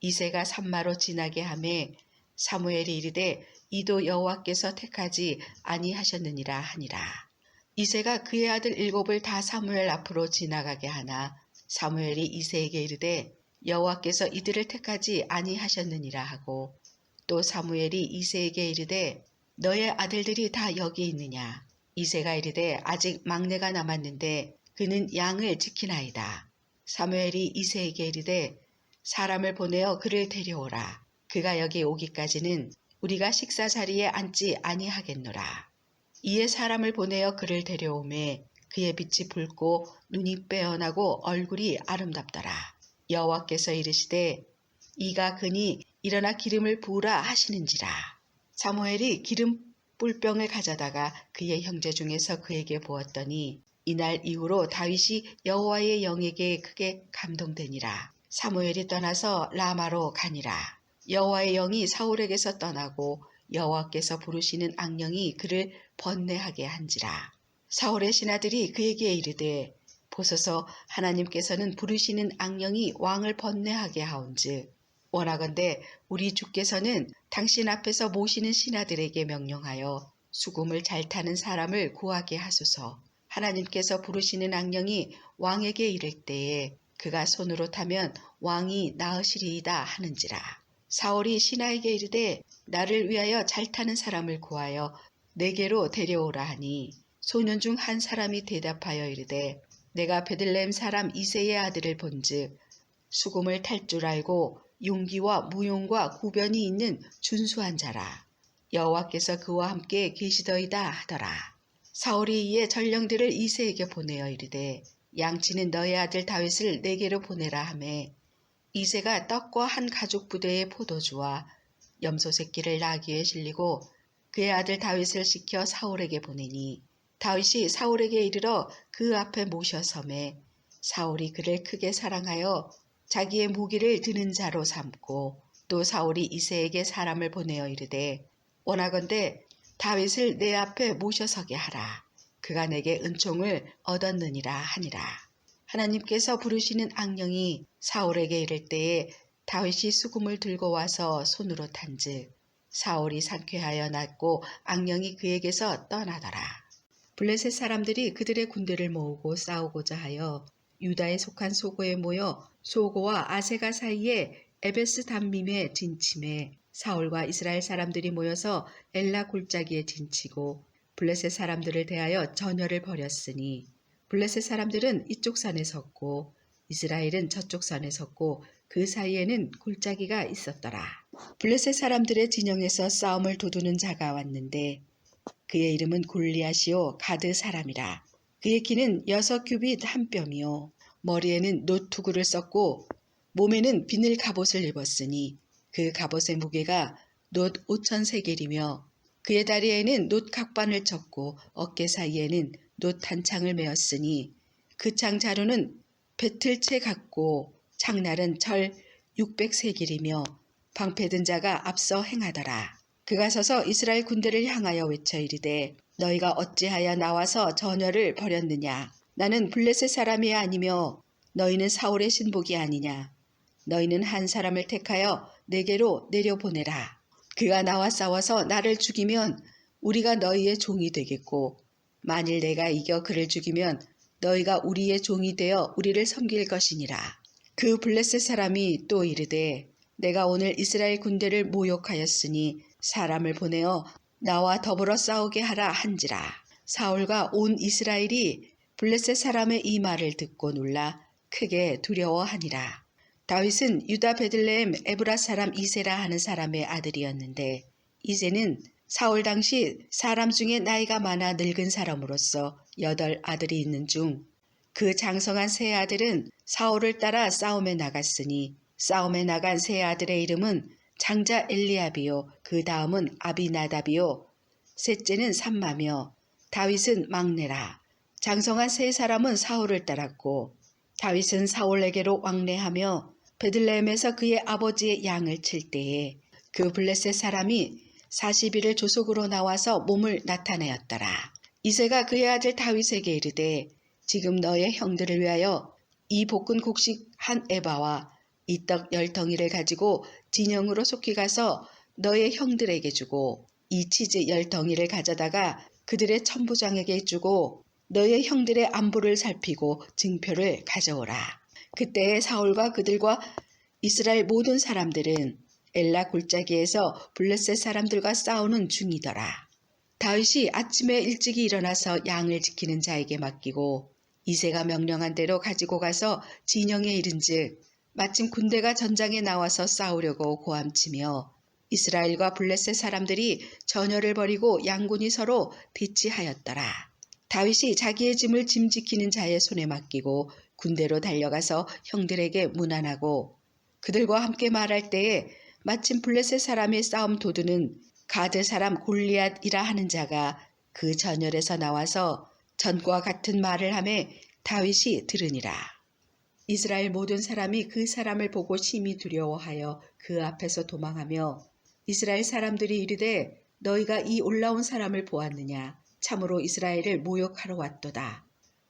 이새가 산마로 지나게 하매 사무엘이 이르되 이도 여호와께서 택하지 아니하셨느니라 하니라. 이새가 그의 아들 7을 다 사무엘 앞으로 지나가게 하나 사무엘이 이새에게 이르되 여호와께서 이들을 택하지 아니하셨느니라 하고 또 사무엘이 이새에게 이르되 너의 아들들이 다 여기 있느냐. 이새가 이르되 아직 막내가 남았는데 그는 양을 지키나이다. 사무엘이 이새에게 이르되 사람을 보내어 그를 데려오라. 그가 여기 오기까지는 우리가 식사 자리에 앉지 아니하겠노라. 이에 사람을 보내어 그를 데려오매 그의 빛이 붉고 눈이 빼어나고 얼굴이 아름답더라. 여호와께서 이르시되 이가 그니 일어나 기름을 부으라 하시는지라. 사무엘이 기름 뿔병을 가져다가 그의 형제 중에서 그에게 부었더니 이날 이후로 다윗이 여호와의 영에게 크게 감동되니라. 사무엘이 떠나서 라마로 가니라. 여호와의 영이 사울에게서 떠나고 여호와께서 부르시는 악령이 그를 번뇌하게 한지라. 사울의 신하들이 그에게 이르되 보소서 하나님께서는 부르시는 악령이 왕을 번뇌하게 하온즉 원하건대 우리 주께서는 당신 앞에서 모시는 신하들에게 명령하여 수금을 잘 타는 사람을 구하게 하소서. 하나님께서 부르시는 악령이 왕에게 이를 때에 그가 손으로 타면 왕이 나으시리이다 하는지라. 사울이 신하에게 이르되 나를 위하여 잘 타는 사람을 구하여 내게로 데려오라 하니 소년 중 한 사람이 대답하여 이르되 내가 베들레헴 사람 이새의 아들을 본즉 수금을 탈 줄 알고 용기와 무용과 구변이 있는 준수한 자라. 여호와께서 그와 함께 계시더이다 하더라. 사울이 이에 전령들을 이새에게 보내어 이르되 양치는 너의 아들 다윗을 내게로 보내라 하매 이새가 떡과 한 가죽 부대의 포도주와 염소 새끼를 나귀에 실리고 그의 아들 다윗을 시켜 사울에게 보내니 다윗이 사울에게 이르러 그 앞에 모셔섬에 사울이 그를 크게 사랑하여 자기의 무기를 드는 자로 삼고 또 사울이 이새에게 사람을 보내어 이르되 원하건대 다윗을 내 앞에 모셔서게 하라. 그가 내게 은총을 얻었느니라 하니라. 하나님께서 부르시는 악령이 사울에게 이를 때에 다윗이 수금을 들고 와서 손으로 탄즉 사울이 상쾌하여 났고 악령이 그에게서 떠나더라. 블레셋 사람들이 그들의 군대를 모으고 싸우고자 하여 유다에 속한 소고에 모여 소고와 아세가 사이에 에베스 담밈에 진침해 사울과 이스라엘 사람들이 모여서 엘라 골짜기에 진치고 블레셋 사람들을 대하여 전열을 벌였으니 블레셋 사람들은 이쪽 산에 섰고 이스라엘은 저쪽 산에 섰고 그 사이에는 골짜기가 있었더라. 블레셋 사람들의 진영에서 싸움을 도두는 자가 왔는데 그의 이름은 골리앗이요 가드 사람이라. 그의 키는 6규빗 한 뼘이요 머리에는 놋투구를 썼고 몸에는 비늘 갑옷을 입었으니 그 갑옷의 무게가 놋 5,000세겔이며 그의 다리에는 놋 각반을 쳤고 어깨 사이에는 놋 단창을 메었으니 그 창 자루는 배틀채 같고 창날은 철 600세겔이며 방패든 자가 앞서 행하더라. 그가 서서 이스라엘 군대를 향하여 외쳐 이르되 너희가 어찌하여 나와서 전열을 벌였느냐. 나는 블레셋 사람이 아니며 너희는 사울의 신복이 아니냐. 너희는 한 사람을 택하여 내게로 내려보내라. 그가 나와 싸워서 나를 죽이면 우리가 너희의 종이 되겠고 만일 내가 이겨 그를 죽이면 너희가 우리의 종이 되어 우리를 섬길 것이니라. 그 블레셋 사람이 또 이르되 내가 오늘 이스라엘 군대를 모욕하였으니 사람을 보내어 나와 더불어 싸우게 하라 한지라. 사울과 온 이스라엘이 블레셋 사람의 이 말을 듣고 놀라 크게 두려워하니라. 다윗은 유다 베들레헴 에브라 사람 이새라 하는 사람의 아들이었는데 이새는 사울 당시 사람 중에 나이가 많아 늙은 사람으로서 8 아들이 있는 중 그 장성한 세 아들은 사울을 따라 싸움에 나갔으니 싸움에 나간 세 아들의 이름은 장자 엘리압이요 그 다음은 아비나답이요 셋째는 삼마며 다윗은 막내라. 장성한 세 사람은 사울을 따랐고 다윗은 사울에게로 왕래하며 베들레헴에서 그의 아버지의 양을 칠 때에 그 블레셋 사람이 40일을 조속으로 나와서 몸을 나타내었더라. 이새가 그의 아들 다윗에게 이르되 지금 너의 형들을 위하여 이 볶은 곡식 한 에바와 이 떡 10덩이를 가지고 진영으로 속히 가서 너의 형들에게 주고 이 치즈 10덩이를 가져다가 그들의 천부장에게 주고 너의 형들의 안부를 살피고 증표를 가져오라. 그때에 사울과 그들과 이스라엘 모든 사람들은 엘라 골짜기에서 블레셋 사람들과 싸우는 중이더라. 다윗이 아침에 일찍이 일어나서 양을 지키는 자에게 맡기고 이새가 명령한 대로 가지고 가서 진영에 이른즉 마침 군대가 전장에 나와서 싸우려고 고함치며 이스라엘과 블레셋 사람들이 전열을 벌이고 양군이 서로 대치하였더라. 다윗이 자기의 짐을 짐 지키는 자의 손에 맡기고 군대로 달려가서 형들에게 문안하고 그들과 함께 말할 때에 마침 블레셋 사람의 싸움 도두는 가드 사람 골리앗이라 하는 자가 그 전열에서 나와서 전과 같은 말을 하매 다윗이 들으니라. 이스라엘 모든 사람이 그 사람을 보고 심히 두려워하여 그 앞에서 도망하며 이스라엘 사람들이 이르되 너희가 이 올라온 사람을 보았느냐? 참으로 이스라엘을 모욕하러 왔도다.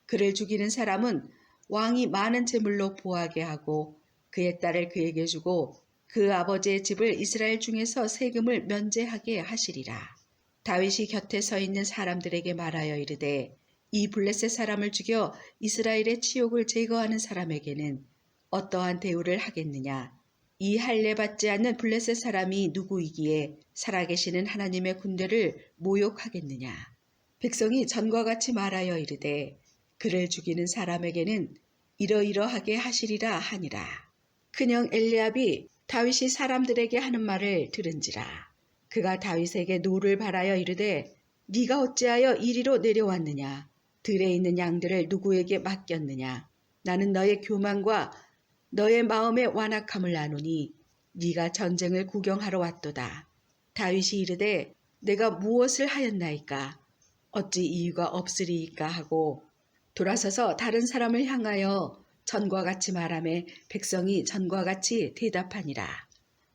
그를 죽이는 사람은 왕이 많은 제물로 보하게 하고 그의 딸을 그에게 주고 그 아버지의 집을 이스라엘 중에서 세금을 면제하게 하시리라. 다윗이 곁에 서 있는 사람들에게 말하여 이르되 이 블레셋 사람을 죽여 이스라엘의 치욕을 제거하는 사람에게는 어떠한 대우를 하겠느냐? 이 할례 받지 않는 블레셋 사람이 누구이기에 살아계시는 하나님의 군대를 모욕하겠느냐? 백성이 전과 같이 말하여 이르되 그를 죽이는 사람에게는 이러이러하게 하시리라 하니라. 큰형 엘리압이 다윗이 사람들에게 하는 말을 들은지라. 그가 다윗에게 노를 바라여 이르되 네가 어찌하여 이리로 내려왔느냐? 들에 있는 양들을 누구에게 맡겼느냐? 나는 너의 교만과 너의 마음의 완악함을 아노니 네가 전쟁을 구경하러 왔도다. 다윗이 이르되 내가 무엇을 하였나이까? 어찌 이유가 없으리이까 하고 돌아서서 다른 사람을 향하여 전과 같이 말하매 백성이 전과 같이 대답하니라.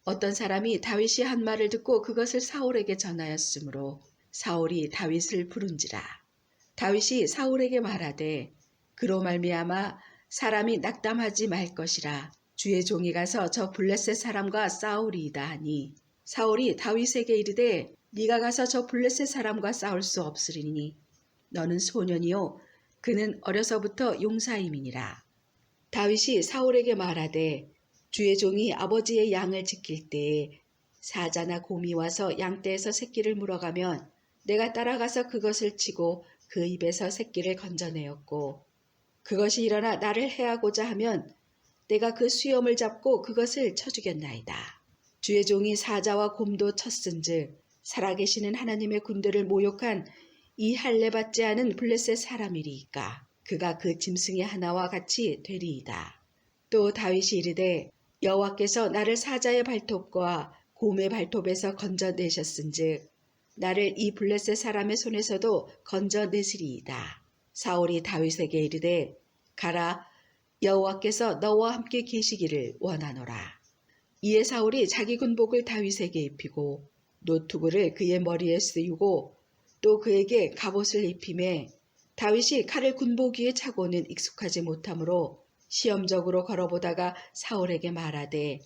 어떤 사람이 다윗이 한 말을 듣고 그것을 사울에게 전하였으므로 사울이 다윗을 부른지라. 다윗이 사울에게 말하되 그로 말미암아 사람이 낙담하지 말 것이라. 주의 종이 가서 저 블레셋 사람과 싸우리이다 하니 사울이 다윗에게 이르되 네가 가서 저 블레셋 사람과 싸울 수 없으리니 너는 소년이요 그는 어려서부터 용사임이니라. 다윗이 사울에게 말하되 주의 종이 아버지의 양을 지킬 때에 사자나 곰이 와서 양떼에서 새끼를 물어가면 내가 따라가서 그것을 치고 그 입에서 새끼를 건져내었고 그것이 일어나 나를 해하고자 하면 내가 그 수염을 잡고 그것을 쳐 죽였나이다. 주의 종이 사자와 곰도 쳤은즉 살아계시는 하나님의 군대를 모욕한 이 할례 받지 않은 블레셋 사람이리이까 그가 그 짐승의 하나와 같이 되리이다. 또 다윗이 이르되 여호와께서 나를 사자의 발톱과 곰의 발톱에서 건져내셨은즉 나를 이 블레셋 사람의 손에서도 건져내시리이다. 사울이 다윗에게 이르되 가라 여호와께서 너와 함께 계시기를 원하노라. 이에 사울이 자기 군복을 다윗에게 입히고 노투구를 그의 머리에 쓰이고 또 그에게 갑옷을 입히매 다윗이 칼을 군복 위에 차고는 익숙하지 못하므로 시험적으로 걸어보다가 사울에게 말하되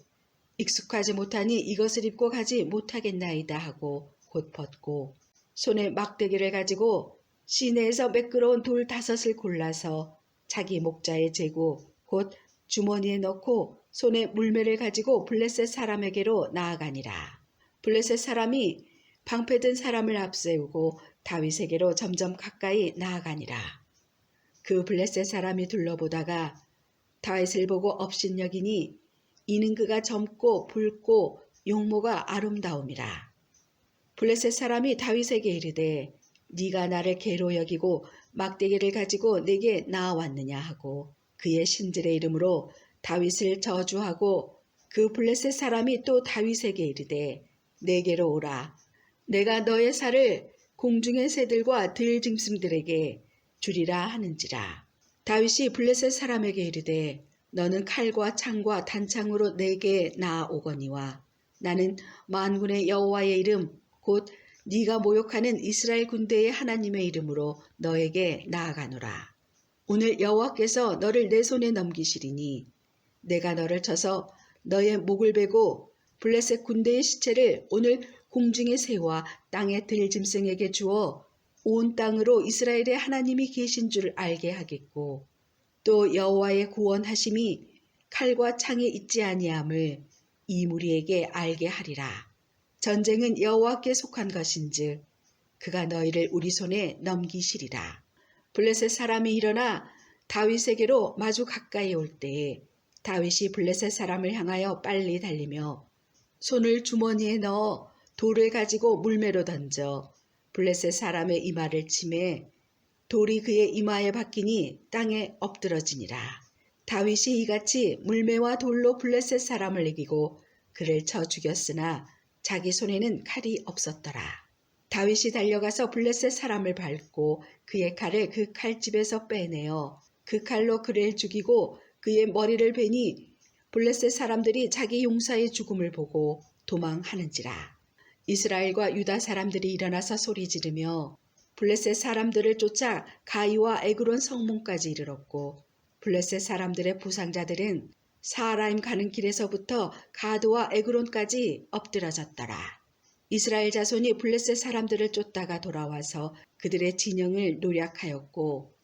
익숙하지 못하니 이것을 입고 가지 못하겠나이다 하고 곧 벗고 손에 막대기를 가지고 시내에서 매끄러운 돌 5을 골라서 자기 목자에 재고 곧 주머니에 넣고 손에 물매를 가지고 블레셋 사람에게로 나아가니라. 블레셋 사람이 방패든 사람을 앞세우고 다윗에게로 점점 가까이 나아가니라. 그 블레셋 사람이 둘러보다가 다윗을 보고 업신여기니 이는 그가 젊고 붉고 용모가 아름다움이라. 블레셋 사람이 다윗에게 이르되 네가 나를 개로 여기고 막대기를 가지고 내게 나아왔느냐 하고 그의 신들의 이름으로 다윗을 저주하고 그 블레셋 사람이 또 다윗에게 이르되 내게로 오라. 내가 너의 살을 공중의 새들과 들짐승들에게 주리라 하는지라. 다윗이 블레셋 사람에게 이르되 너는 칼과 창과 단창으로 내게 나아오거니와 나는 만군의 여호와의 이름 곧 네가 모욕하는 이스라엘 군대의 하나님의 이름으로 너에게 나아가노라. 오늘 여호와께서 너를 내 손에 넘기시리니 내가 너를 쳐서 너의 목을 베고 블레셋 군대의 시체를 오늘 공중의 새와 땅의 들짐승에게 주어 온 땅으로 이스라엘의 하나님이 계신 줄 알게 하겠고 또 여호와의 구원하심이 칼과 창에 있지 아니함을 이 무리에게 알게 하리라. 전쟁은 여호와께 속한 것인즉 그가 너희를 우리 손에 넘기시리라. 블레셋 사람이 일어나 다윗에게로 마주 가까이 올 때에 다윗이 블레셋 사람을 향하여 빨리 달리며 손을 주머니에 넣어 돌을 가지고 물매로 던져 블레셋 사람의 이마를 치매 돌이 그의 이마에 박히니 땅에 엎드러지니라. 다윗이 이같이 물매와 돌로 블레셋 사람을 이기고 그를 쳐 죽였으나 자기 손에는 칼이 없었더라. 다윗이 달려가서 블레셋 사람을 밟고 그의 칼을 그 칼집에서 빼내어 그 칼로 그를 죽이고 그의 머리를 베니 블레셋 사람들이 자기 용사의 죽음을 보고 도망하는지라. 이스라엘과 유다 사람들이 일어나서 소리 지르며 블레셋 사람들을 쫓아 가이와 에그론 성문까지 이르렀고 블레셋 사람들의 부상자들은 사하라임 가는 길에서부터 가드와 에그론까지 엎드러졌더라. 이스라엘 자손이 블레셋 사람들을 쫓다가 돌아와서 그들의 진영을 노략하였고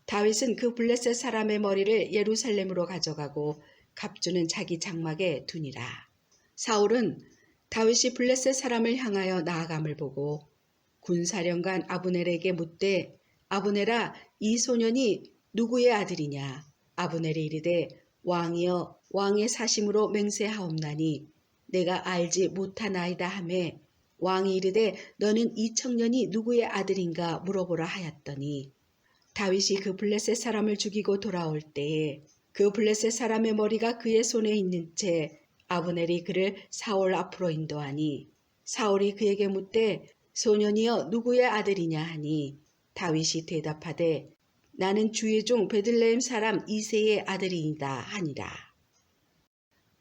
다윗은 그 블레셋 사람의 머리를 예루살렘으로 가져가고 갑주는 자기 장막에 두니라. 사울은 다윗이 블레셋 사람을 향하여 나아감을 보고 군사령관 아브넬에게 묻되 아브넬아 이 소년이 누구의 아들이냐. 아브넬이 이르되 왕이여 왕의 사심으로 맹세하옵나니 내가 알지 못하나이다 하매 왕이 이르되 너는 이 청년이 누구의 아들인가 물어보라 하였더니 다윗이 그 블레셋 사람을 죽이고 돌아올 때에 그 블레셋 사람의 머리가 그의 손에 있는 채 아브넬이 그를 사울 앞으로 인도하니 사울이 그에게 묻되 소년이여 누구의 아들이냐 하니 다윗이 대답하되 나는 주의 종 베들레헴 사람 이새의 아들이이다 하니라.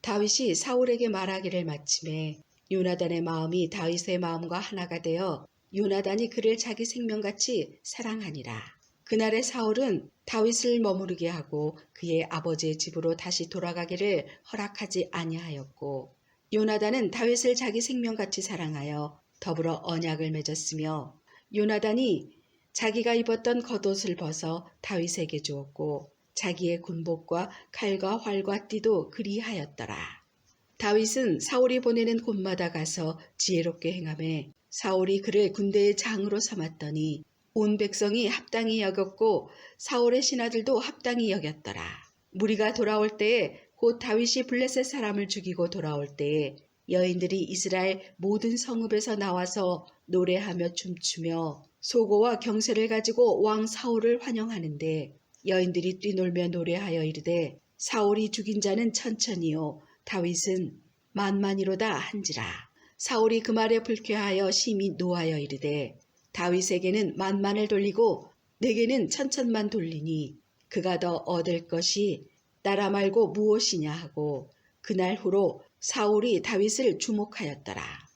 다윗이 사울에게 말하기를 마침에 요나단의 마음이 다윗의 마음과 하나가 되어 요나단이 그를 자기 생명같이 사랑하니라. 그날의 사울은 다윗을 머무르게 하고 그의 아버지의 집으로 다시 돌아가기를 허락하지 아니하였고 요나단은 다윗을 자기 생명같이 사랑하여 더불어 언약을 맺었으며 요나단이 자기가 입었던 겉옷을 벗어 다윗에게 주었고 자기의 군복과 칼과 활과 띠도 그리하였더라. 다윗은 사울이 보내는 곳마다 가서 지혜롭게 행하매 사울이 그를 군대의 장으로 삼았더니 온 백성이 합당히 여겼고 사울의 신하들도 합당히 여겼더라. 무리가 돌아올 때에 곧 다윗이 블레셋 사람을 죽이고 돌아올 때에 여인들이 이스라엘 모든 성읍에서 나와서 노래하며 춤추며 소고와 경세를 가지고 왕 사울을 환영하는데 여인들이 뛰놀며 노래하여 이르되 사울이 죽인 자는 천천히요 다윗은 만만이로다 한지라. 사울이 그 말에 불쾌하여 심히 노하여 이르되 다윗에게는 만만을 돌리고 내게는 천천만 돌리니 그가 더 얻을 것이 나라 말고 무엇이냐 하고 그날 후로 사울이 다윗을 주목하였더라.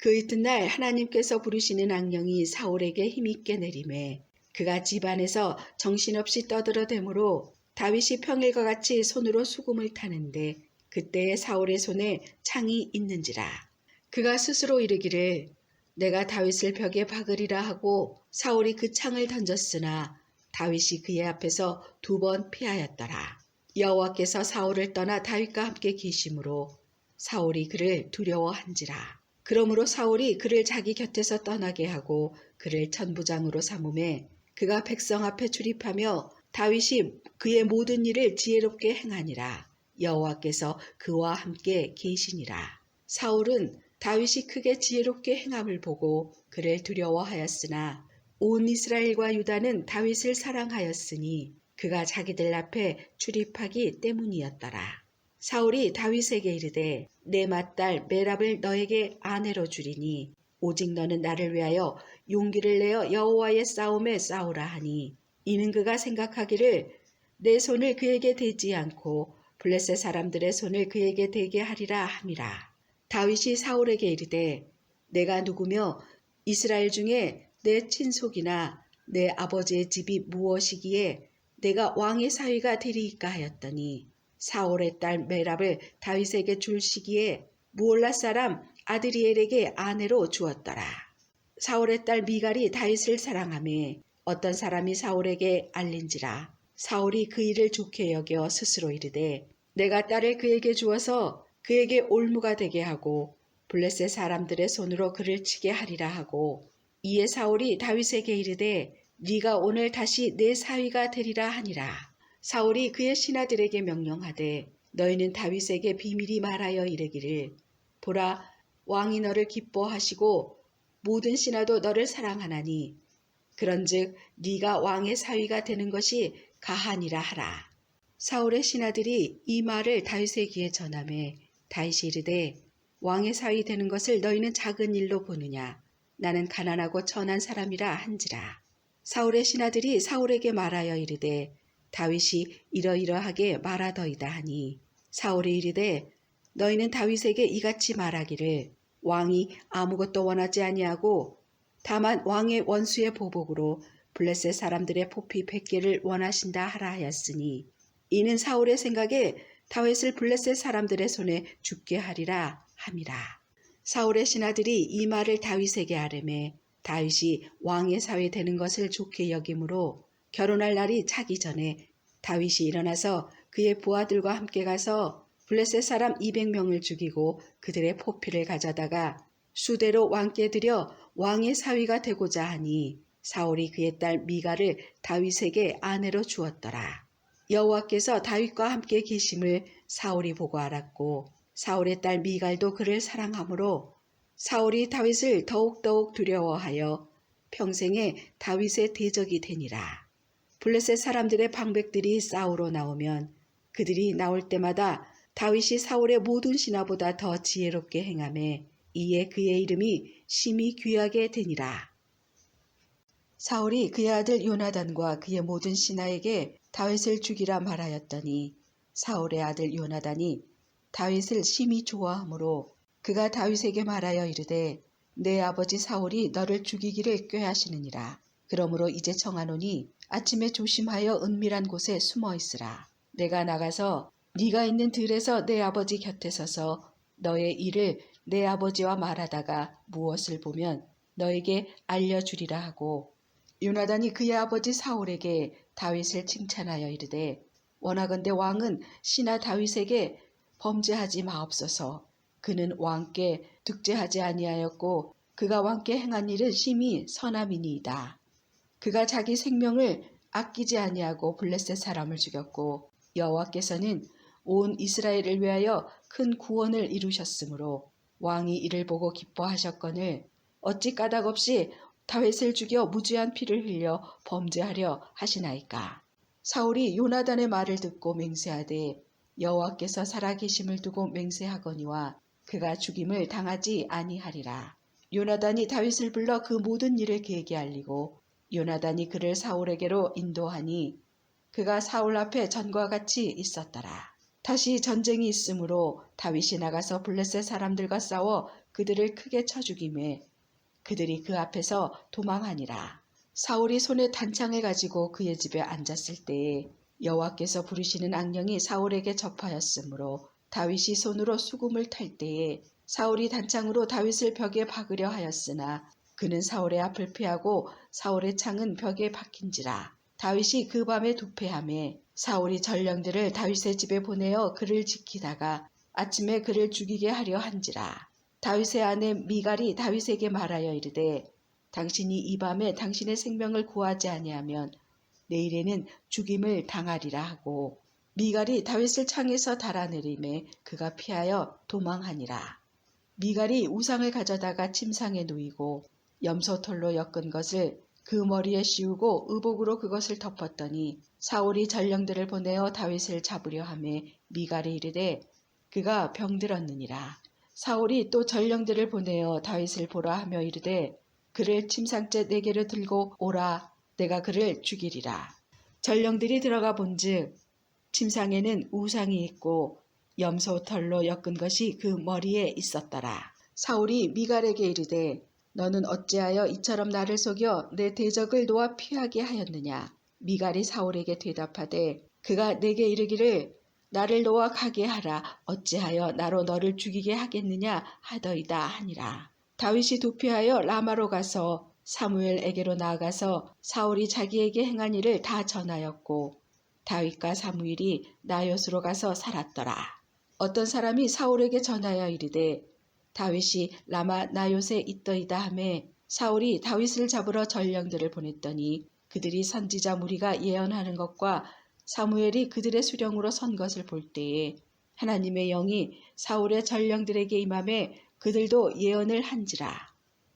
그 이튿날 하나님께서 부르시는 악령이 사울에게 힘있게 내림에 그가 집안에서 정신없이 떠들어대므로 다윗이 평일과 같이 손으로 수금을 타는데 그때에 사울의 손에 창이 있는지라. 그가 스스로 이르기를 내가 다윗을 벽에 박으리라 하고 사울이 그 창을 던졌으나 다윗이 그의 앞에서 2번 피하였더라. 여호와께서 사울을 떠나 다윗과 함께 계심으로 사울이 그를 두려워한지라. 그러므로 사울이 그를 자기 곁에서 떠나게 하고 그를 천부장으로 삼음에 그가 백성 앞에 출입하며 다윗이 그의 모든 일을 지혜롭게 행하니라. 여호와께서 그와 함께 계시니라. 사울은 다윗이 크게 지혜롭게 행함을 보고 그를 두려워하였으나 온 이스라엘과 유다는 다윗을 사랑하였으니 그가 자기들 앞에 출입하기 때문이었더라. 사울이 다윗에게 이르되 내 맏딸 메랍을 너에게 아내로 주리니 오직 너는 나를 위하여 용기를 내어 여호와의 싸움에 싸우라 하니 이는 그가 생각하기를 내 손을 그에게 대지 않고 블레셋 사람들의 손을 그에게 대게 하리라 함이라. 다윗이 사울에게 이르되 내가 누구며 이스라엘 중에 내 친속이나 내 아버지의 집이 무엇이기에 내가 왕의 사위가 되리이까 하였더니 사울의 딸 메랍을 다윗에게 줄 시기에 무올라 사람 아드리엘에게 아내로 주었더라. 사울의 딸 미갈이 다윗을 사랑하며 어떤 사람이 사울에게 알린지라. 사울이 그 일을 좋게 여겨 스스로 이르되 내가 딸을 그에게 주어서 그에게 올무가 되게 하고 블레셋 사람들의 손으로 그를 치게 하리라 하고 이에 사울이 다윗에게 이르되 네가 오늘 다시 내 사위가 되리라 하니라. 사울이 그의 신하들에게 명령하되 너희는 다윗에게 비밀히 말하여 이르기를 보라 왕이 너를 기뻐하시고 모든 신하도 너를 사랑하나니 그런즉 네가 왕의 사위가 되는 것이 가하니라 하라. 사울의 신하들이 이 말을 다윗의 귀에 전하매 다윗이 이르되 왕의 사위 되는 것을 너희는 작은 일로 보느냐? 나는 가난하고 천한 사람이라 한지라. 사울의 신하들이 사울에게 말하여 이르되 다윗이 이러이러하게 말하더이다 하니 사울이 이르되 너희는 다윗에게 이같이 말하기를 왕이 아무것도 원하지 아니하고 다만 왕의 원수의 보복으로 블레셋 사람들의 포피 100개를 원하신다 하라 하였으니 이는 사울의 생각에 다윗을 블레셋 사람들의 손에 죽게 하리라 함이라. 사울의 신하들이 이 말을 다윗에게 아뢰매 다윗이 왕의 사위 되는 것을 좋게 여김으로 결혼할 날이 차기 전에 다윗이 일어나서 그의 부하들과 함께 가서 블레셋 사람 200명을 죽이고 그들의 포피를 가져다가 수대로 왕께 드려 왕의 사위가 되고자 하니 사울이 그의 딸 미갈을 다윗에게 아내로 주었더라. 여호와께서 다윗과 함께 계심을 사울이 보고 알았고 사울의 딸 미갈도 그를 사랑하므로 사울이 다윗을 더욱더욱 두려워하여 평생에 다윗의 대적이 되니라. 블레셋 사람들의 방백들이 싸우러 나오면 그들이 나올 때마다 다윗이 사울의 모든 신하보다 더 지혜롭게 행하매 이에 그의 이름이 심히 귀하게 되니라. 사울이 그의 아들 요나단과 그의 모든 신하에게 다윗을 죽이라 말하였더니 사울의 아들 요나단이 다윗을 심히 좋아하므로 그가 다윗에게 말하여 이르되 내 아버지 사울이 너를 죽이기를 꾀하시느니라. 그러므로 이제 청하노니 아침에 조심하여 은밀한 곳에 숨어 있으라. 내가 나가서 네가 있는 들에서 내 아버지 곁에 서서 너의 일을 내 아버지와 말하다가 무엇을 보면 너에게 알려주리라 하고 요나단이 그의 아버지 사울에게 다윗을 칭찬하여 이르되 원하건대 왕은 신하 다윗에게 범죄하지 마옵소서. 그는 왕께 득죄하지 아니하였고 그가 왕께 행한 일은 심히 선함이니이다. 그가 자기 생명을 아끼지 아니하고 블레셋 사람을 죽였고 여호와께서는 온 이스라엘을 위하여 큰 구원을 이루셨으므로 왕이 이를 보고 기뻐하셨거늘 어찌 까닭없이 다윗을 죽여 무죄한 피를 흘려 범죄하려 하시나이까. 사울이 요나단의 말을 듣고 맹세하되 여호와께서 살아계심을 두고 맹세하거니와 그가 죽임을 당하지 아니하리라. 요나단이 다윗을 불러 그 모든 일을 그에게 알리고 요나단이 그를 사울에게로 인도하니 그가 사울 앞에 전과 같이 있었더라. 다시 전쟁이 있으므로 다윗이 나가서 블레셋 사람들과 싸워 그들을 크게 쳐 죽이매 그들이 그 앞에서 도망하니라. 사울이 손에 단창을 가지고 그의 집에 앉았을 때에 여호와께서 부르시는 악령이 사울에게 접하였으므로 다윗이 손으로 수금을 탈 때에 사울이 단창으로 다윗을 벽에 박으려 하였으나 그는 사울의 앞을 피하고 사울의 창은 벽에 박힌지라. 다윗이 그 밤에 도패하매 사울이 전령들을 다윗의 집에 보내어 그를 지키다가 아침에 그를 죽이게 하려 한지라. 다윗의 아내 미갈이 다윗에게 말하여 이르되 당신이 이 밤에 당신의 생명을 구하지 아니하면 내일에는 죽임을 당하리라 하고 미갈이 다윗을 창에서 달아내리매 그가 피하여 도망하니라. 미갈이 우상을 가져다가 침상에 누이고 염소털로 엮은 것을 그 머리에 씌우고 의복으로 그것을 덮었더니 사울이 전령들을 보내어 다윗을 잡으려 하매 미갈이 이르되 그가 병들었느니라. 사울이 또 전령들을 보내어 다윗을 보라 하며 이르되 그를 침상째 4개를 들고 오라. 내가 그를 죽이리라. 전령들이 들어가 본즉 침상에는 우상이 있고 염소털로 엮은 것이 그 머리에 있었더라. 사울이 미갈에게 이르되 너는 어찌하여 이처럼 나를 속여 내 대적을 놓아 피하게 하였느냐. 미갈이 사울에게 대답하되 그가 내게 이르기를 나를 놓아 가게 하라. 어찌하여 나로 너를 죽이게 하겠느냐 하더이다 하니라. 다윗이 도피하여 라마로 가서 사무엘에게로 나아가서 사울이 자기에게 행한 일을 다 전하였고 다윗과 사무엘이 나요스로 가서 살았더라. 어떤 사람이 사울에게 전하여 이르되 다윗이 라마 나요스에 있더이다 하매 사울이 다윗을 잡으러 전령들을 보냈더니 그들이 선지자 무리가 예언하는 것과 사무엘이 그들의 수령으로 선 것을 볼 때에 하나님의 영이 사울의 전령들에게 임하매 그들도 예언을 한지라.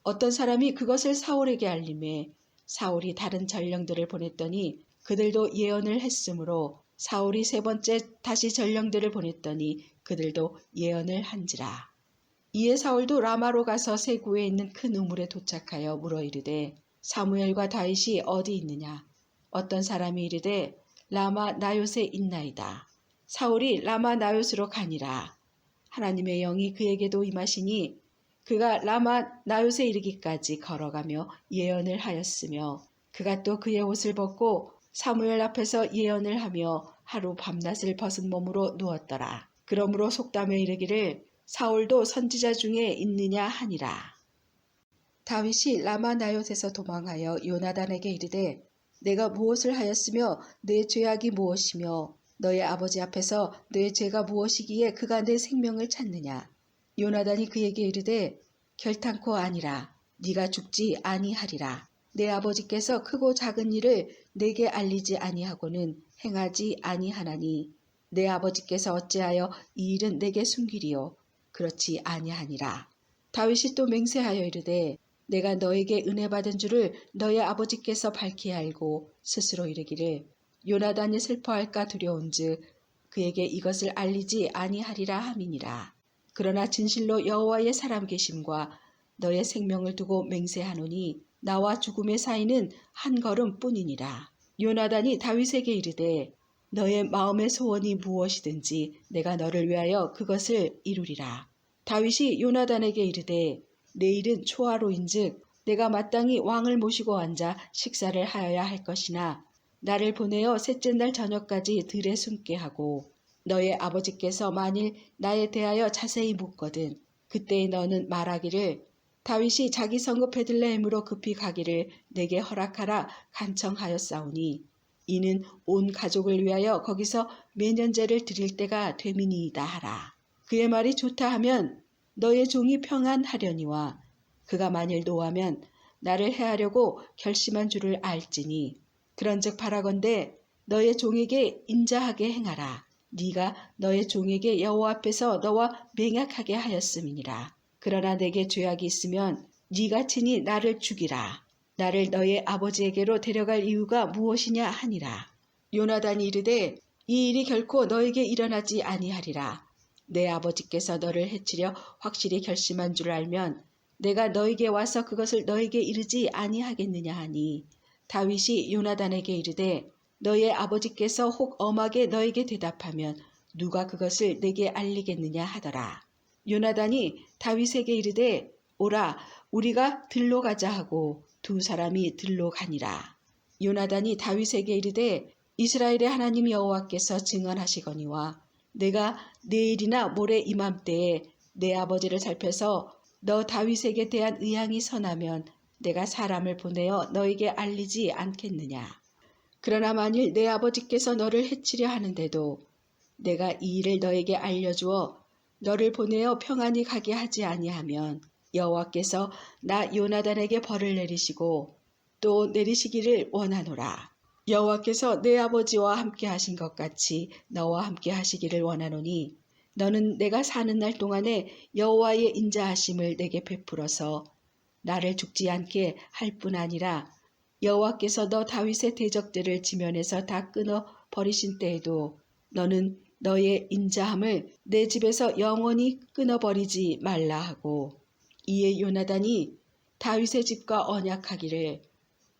어떤 사람이 그것을 사울에게 알림해 사울이 다른 전령들을 보냈더니 그들도 예언을 했으므로 사울이 3번째 다시 전령들을 보냈더니 그들도 예언을 한지라. 이에 사울도 라마로 가서 세구에 있는 큰 우물에 도착하여 물어 이르되 사무엘과 다윗이 어디 있느냐? 어떤 사람이 이르되 라마 나요새 있나이다. 사울이 라마 나요스로 가니라. 하나님의 영이 그에게도 임하시니 그가 라마 나요새 이르기까지 걸어가며 예언을 하였으며 그가 또 그의 옷을 벗고 사무엘 앞에서 예언을 하며 하루 밤낮을 벗은 몸으로 누웠더라. 그러므로 속담에 이르기를 사울도 선지자 중에 있느냐 하니라. 다윗이 라마 나요새에서 도망하여 요나단에게 이르되 내가 무엇을 하였으며 내 죄악이 무엇이며 너의 아버지 앞에서 내 죄가 무엇이기에 그가 내 생명을 찾느냐. 요나단이 그에게 이르되 결탄코 아니라 네가 죽지 아니하리라. 내 아버지께서 크고 작은 일을 내게 알리지 아니하고는 행하지 아니하나니 내 아버지께서 어찌하여 이 일은 내게 숨기리요. 그렇지 아니하니라. 다윗이 또 맹세하여 이르되 내가 너에게 은혜 받은 줄을 너의 아버지께서 밝히 알고 스스로 이르기를 요나단이 슬퍼할까 두려운즉 그에게 이것을 알리지 아니하리라 함이니라. 그러나 진실로 여호와의 살아계심과 너의 생명을 두고 맹세하노니 나와 죽음의 사이는 한 걸음뿐이니라. 요나단이 다윗에게 이르되 너의 마음의 소원이 무엇이든지 내가 너를 위하여 그것을 이루리라. 다윗이 요나단에게 이르되 내일은 초하루인즉 내가 마땅히 왕을 모시고 앉아 식사를 하여야 할 것이나 나를 보내어 셋째 날 저녁까지 들에 숨게 하고 너의 아버지께서 만일 나에 대하여 자세히 묻거든 그때에 너는 말하기를 다윗이 자기 성읍 베들레헴으로 급히 가기를 내게 허락하라 간청하였사오니 이는 온 가족을 위하여 거기서 매년제를 드릴 때가 되미니이다 하라. 그의 말이 좋다 하면 너의 종이 평안하려니와 그가 만일 노하면 나를 해하려고 결심한 줄을 알지니 그런즉 바라건대 너의 종에게 인자하게 행하라. 네가 너의 종에게 여호와 앞에서 너와 맹약하게 하였음이니라. 그러나 내게 죄악이 있으면 네가 친히 나를 죽이라. 나를 너의 아버지에게로 데려갈 이유가 무엇이냐 하니라. 요나단이 이르되 이 일이 결코 너에게 일어나지 아니하리라. 내 아버지께서 너를 해치려 확실히 결심한 줄 알면 내가 너에게 와서 그것을 너에게 이르지 아니하겠느냐 하니 다윗이 요나단에게 이르되 너의 아버지께서 혹 엄하게 너에게 대답하면 누가 그것을 내게 알리겠느냐 하더라. 요나단이 다윗에게 이르되 오라 우리가 들로 가자 하고 두 사람이 들로 가니라. 요나단이 다윗에게 이르되 이스라엘의 하나님 여호와께서 증언하시거니와 내가 내일이나 모레 이맘때에 내 아버지를 살펴서 너 다윗에게 대한 의향이 선하면 내가 사람을 보내어 너에게 알리지 않겠느냐. 그러나 만일 내 아버지께서 너를 해치려 하는데도 내가 이 일을 너에게 알려주어 너를 보내어 평안히 가게 하지 아니하면 여호와께서 나 요나단에게 벌을 내리시고 또 내리시기를 원하노라. 여호와께서 내 아버지와 함께 하신 것 같이 너와 함께 하시기를 원하노니 너는 내가 사는 날 동안에 여호와의 인자하심을 내게 베풀어서 나를 죽지 않게 할 뿐 아니라 여호와께서 너 다윗의 대적들을 지면에서 다 끊어 버리신 때에도 너는 너의 인자함을 내 집에서 영원히 끊어버리지 말라 하고 이에 요나단이 다윗의 집과 언약하기를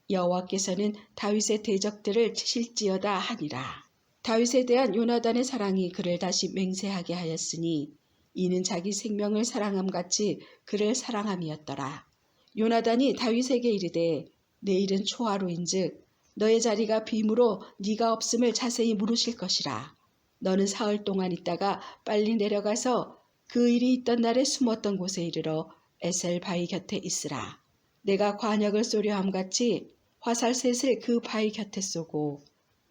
여호와께서는 다윗의 대적들을 치실지어다 하니라. 다윗에 대한 요나단의 사랑이 그를 다시 맹세하게 하였으니 이는 자기 생명을 사랑함 같이 그를 사랑함이었더라. 요나단이 다윗에게 이르되 내일은 초하루인즉 너의 자리가 빔으로 네가 없음을 자세히 물으실 것이라. 너는 사흘 동안 있다가 빨리 내려가서 그 일이 있던 날에 숨었던 곳에 이르러 에셀 바위 곁에 있으라. 내가 관역을 쏘려 함같이 화살 셋을 그 바위 곁에 쏘고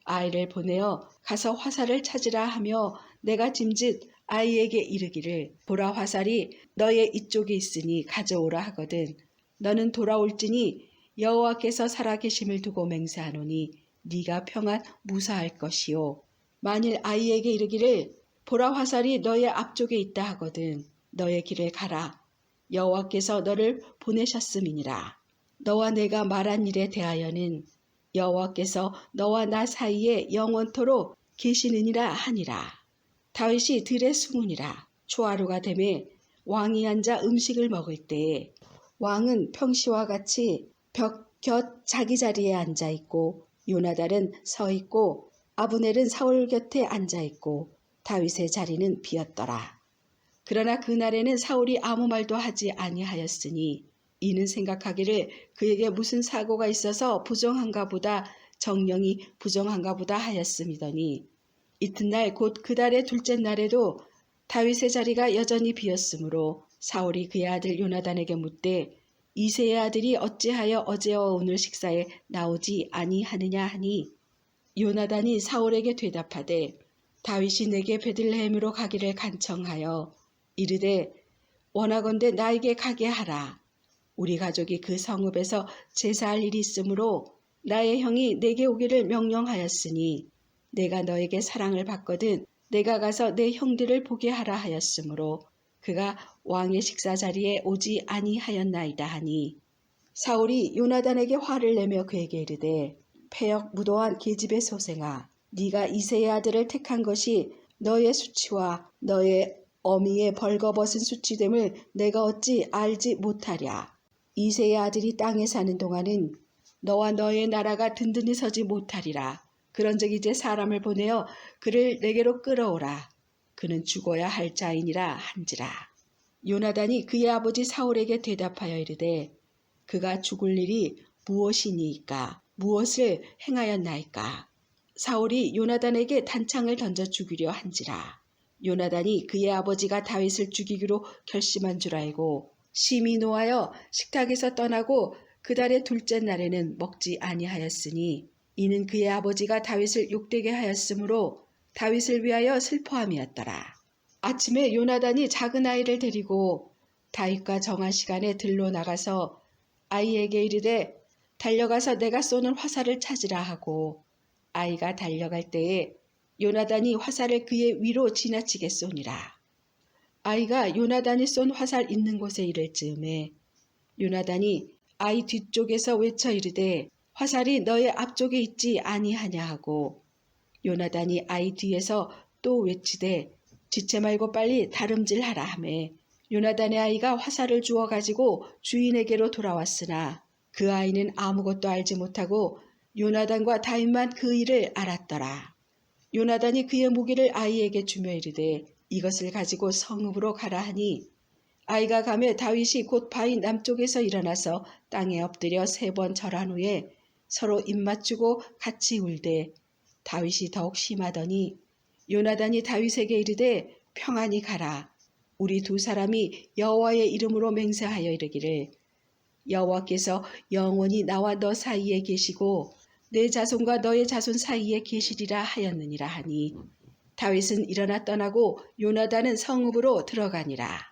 아이를 보내어 가서 화살을 찾으라 하며 내가 짐짓 아이에게 이르기를 보라 화살이 너의 이쪽에 있으니 가져오라 하거든 너는 돌아올지니 여호와께서 살아계심을 두고 맹세하노니 네가 평안 무사할 것이요 만일 아이에게 이르기를 보라 화살이 너의 앞쪽에 있다 하거든 너의 길을 가라 여호와께서 너를 보내셨음이니라. 너와 내가 말한 일에 대하여는 여호와께서 너와 나 사이에 영원토록 계시느니라 하니라. 다윗이 들에 숨으니라. 초하루가 되매 왕이 앉아 음식을 먹을 때에 왕은 평시와 같이 벽 곁 자기 자리에 앉아 있고 요나단은 서 있고 아브넬은 사울 곁에 앉아 있고 다윗의 자리는 비었더라. 그러나 그날에는 사울이 아무 말도 하지 아니하였으니 이는 생각하기를 그에게 무슨 사고가 있어서 부정한가 보다 정령이 부정한가 보다 하였음이더니 이튿날 곧 그 달의 둘째 날에도 다윗의 자리가 여전히 비었으므로 사울이 그의 아들 요나단에게 묻되 이새의 아들이 어찌하여 어제와 오늘 식사에 나오지 아니하느냐 하니 요나단이 사울에게 대답하되 다윗이 내게 베들레헴으로 가기를 간청하여 이르되 원하건대 나에게 가게 하라. 우리 가족이 그 성읍에서 제사할 일이 있으므로 나의 형이 내게 오기를 명령하였으니 내가 너에게 사랑을 받거든 내가 가서 내 형들을 보게 하라 하였으므로 그가 왕의 식사 자리에 오지 아니하였나이다 하니 사울이 요나단에게 화를 내며 그에게 이르되 패역 무도한 계집의 소생아 네가 이새의 아들을 택한 것이 너의 수치와 너의 어미의 벌거벗은 수치됨을 내가 어찌 알지 못하랴. 이새의 아들이 땅에 사는 동안은 너와 너의 나라가 든든히 서지 못하리라. 그런즉 이제 사람을 보내어 그를 내게로 끌어오라. 그는 죽어야 할 자이니라 한지라. 요나단이 그의 아버지 사울에게 대답하여 이르되 그가 죽을 일이 무엇이니이까 무엇을 행하였나이까. 사울이 요나단에게 단창을 던져 죽이려 한지라. 요나단이 그의 아버지가 다윗을 죽이기로 결심한 줄 알고 심히 노하여 식탁에서 떠나고 그 달의 둘째 날에는 먹지 아니하였으니 이는 그의 아버지가 다윗을 욕되게 하였으므로 다윗을 위하여 슬퍼함이었더라. 아침에 요나단이 작은 아이를 데리고 다윗과 정한 시간에 들로 나가서 아이에게 이르되 달려가서 내가 쏘는 화살을 찾으라 하고 아이가 달려갈 때에 요나단이 화살을 그의 위로 지나치게 쏘니라. 아이가 요나단이 쏜 화살 있는 곳에 이를 즈음에 요나단이 아이 뒤쪽에서 외쳐 이르되 화살이 너의 앞쪽에 있지 아니하냐 하고 요나단이 아이 뒤에서 또 외치되 지체 말고 빨리 다름질하라 하매 요나단의 아이가 화살을 주워 가지고 주인에게로 돌아왔으나 그 아이는 아무것도 알지 못하고 요나단과 다윗만 그 일을 알았더라. 요나단이 그의 무기를 아이에게 주며 이르되 이것을 가지고 성읍으로 가라 하니 아이가 가매 다윗이 곧 바위 남쪽에서 일어나서 땅에 엎드려 3번 절한 후에 서로 입맞추고 같이 울되 다윗이 더욱 심하더니 요나단이 다윗에게 이르되 평안히 가라. 우리 두 사람이 여호와의 이름으로 맹세하여 이르기를 여호와께서 영원히 나와 너 사이에 계시고 내 자손과 너의 자손 사이에 계시리라 하였느니라 하니 다윗은 일어나 떠나고 요나단은 성읍으로 들어가니라.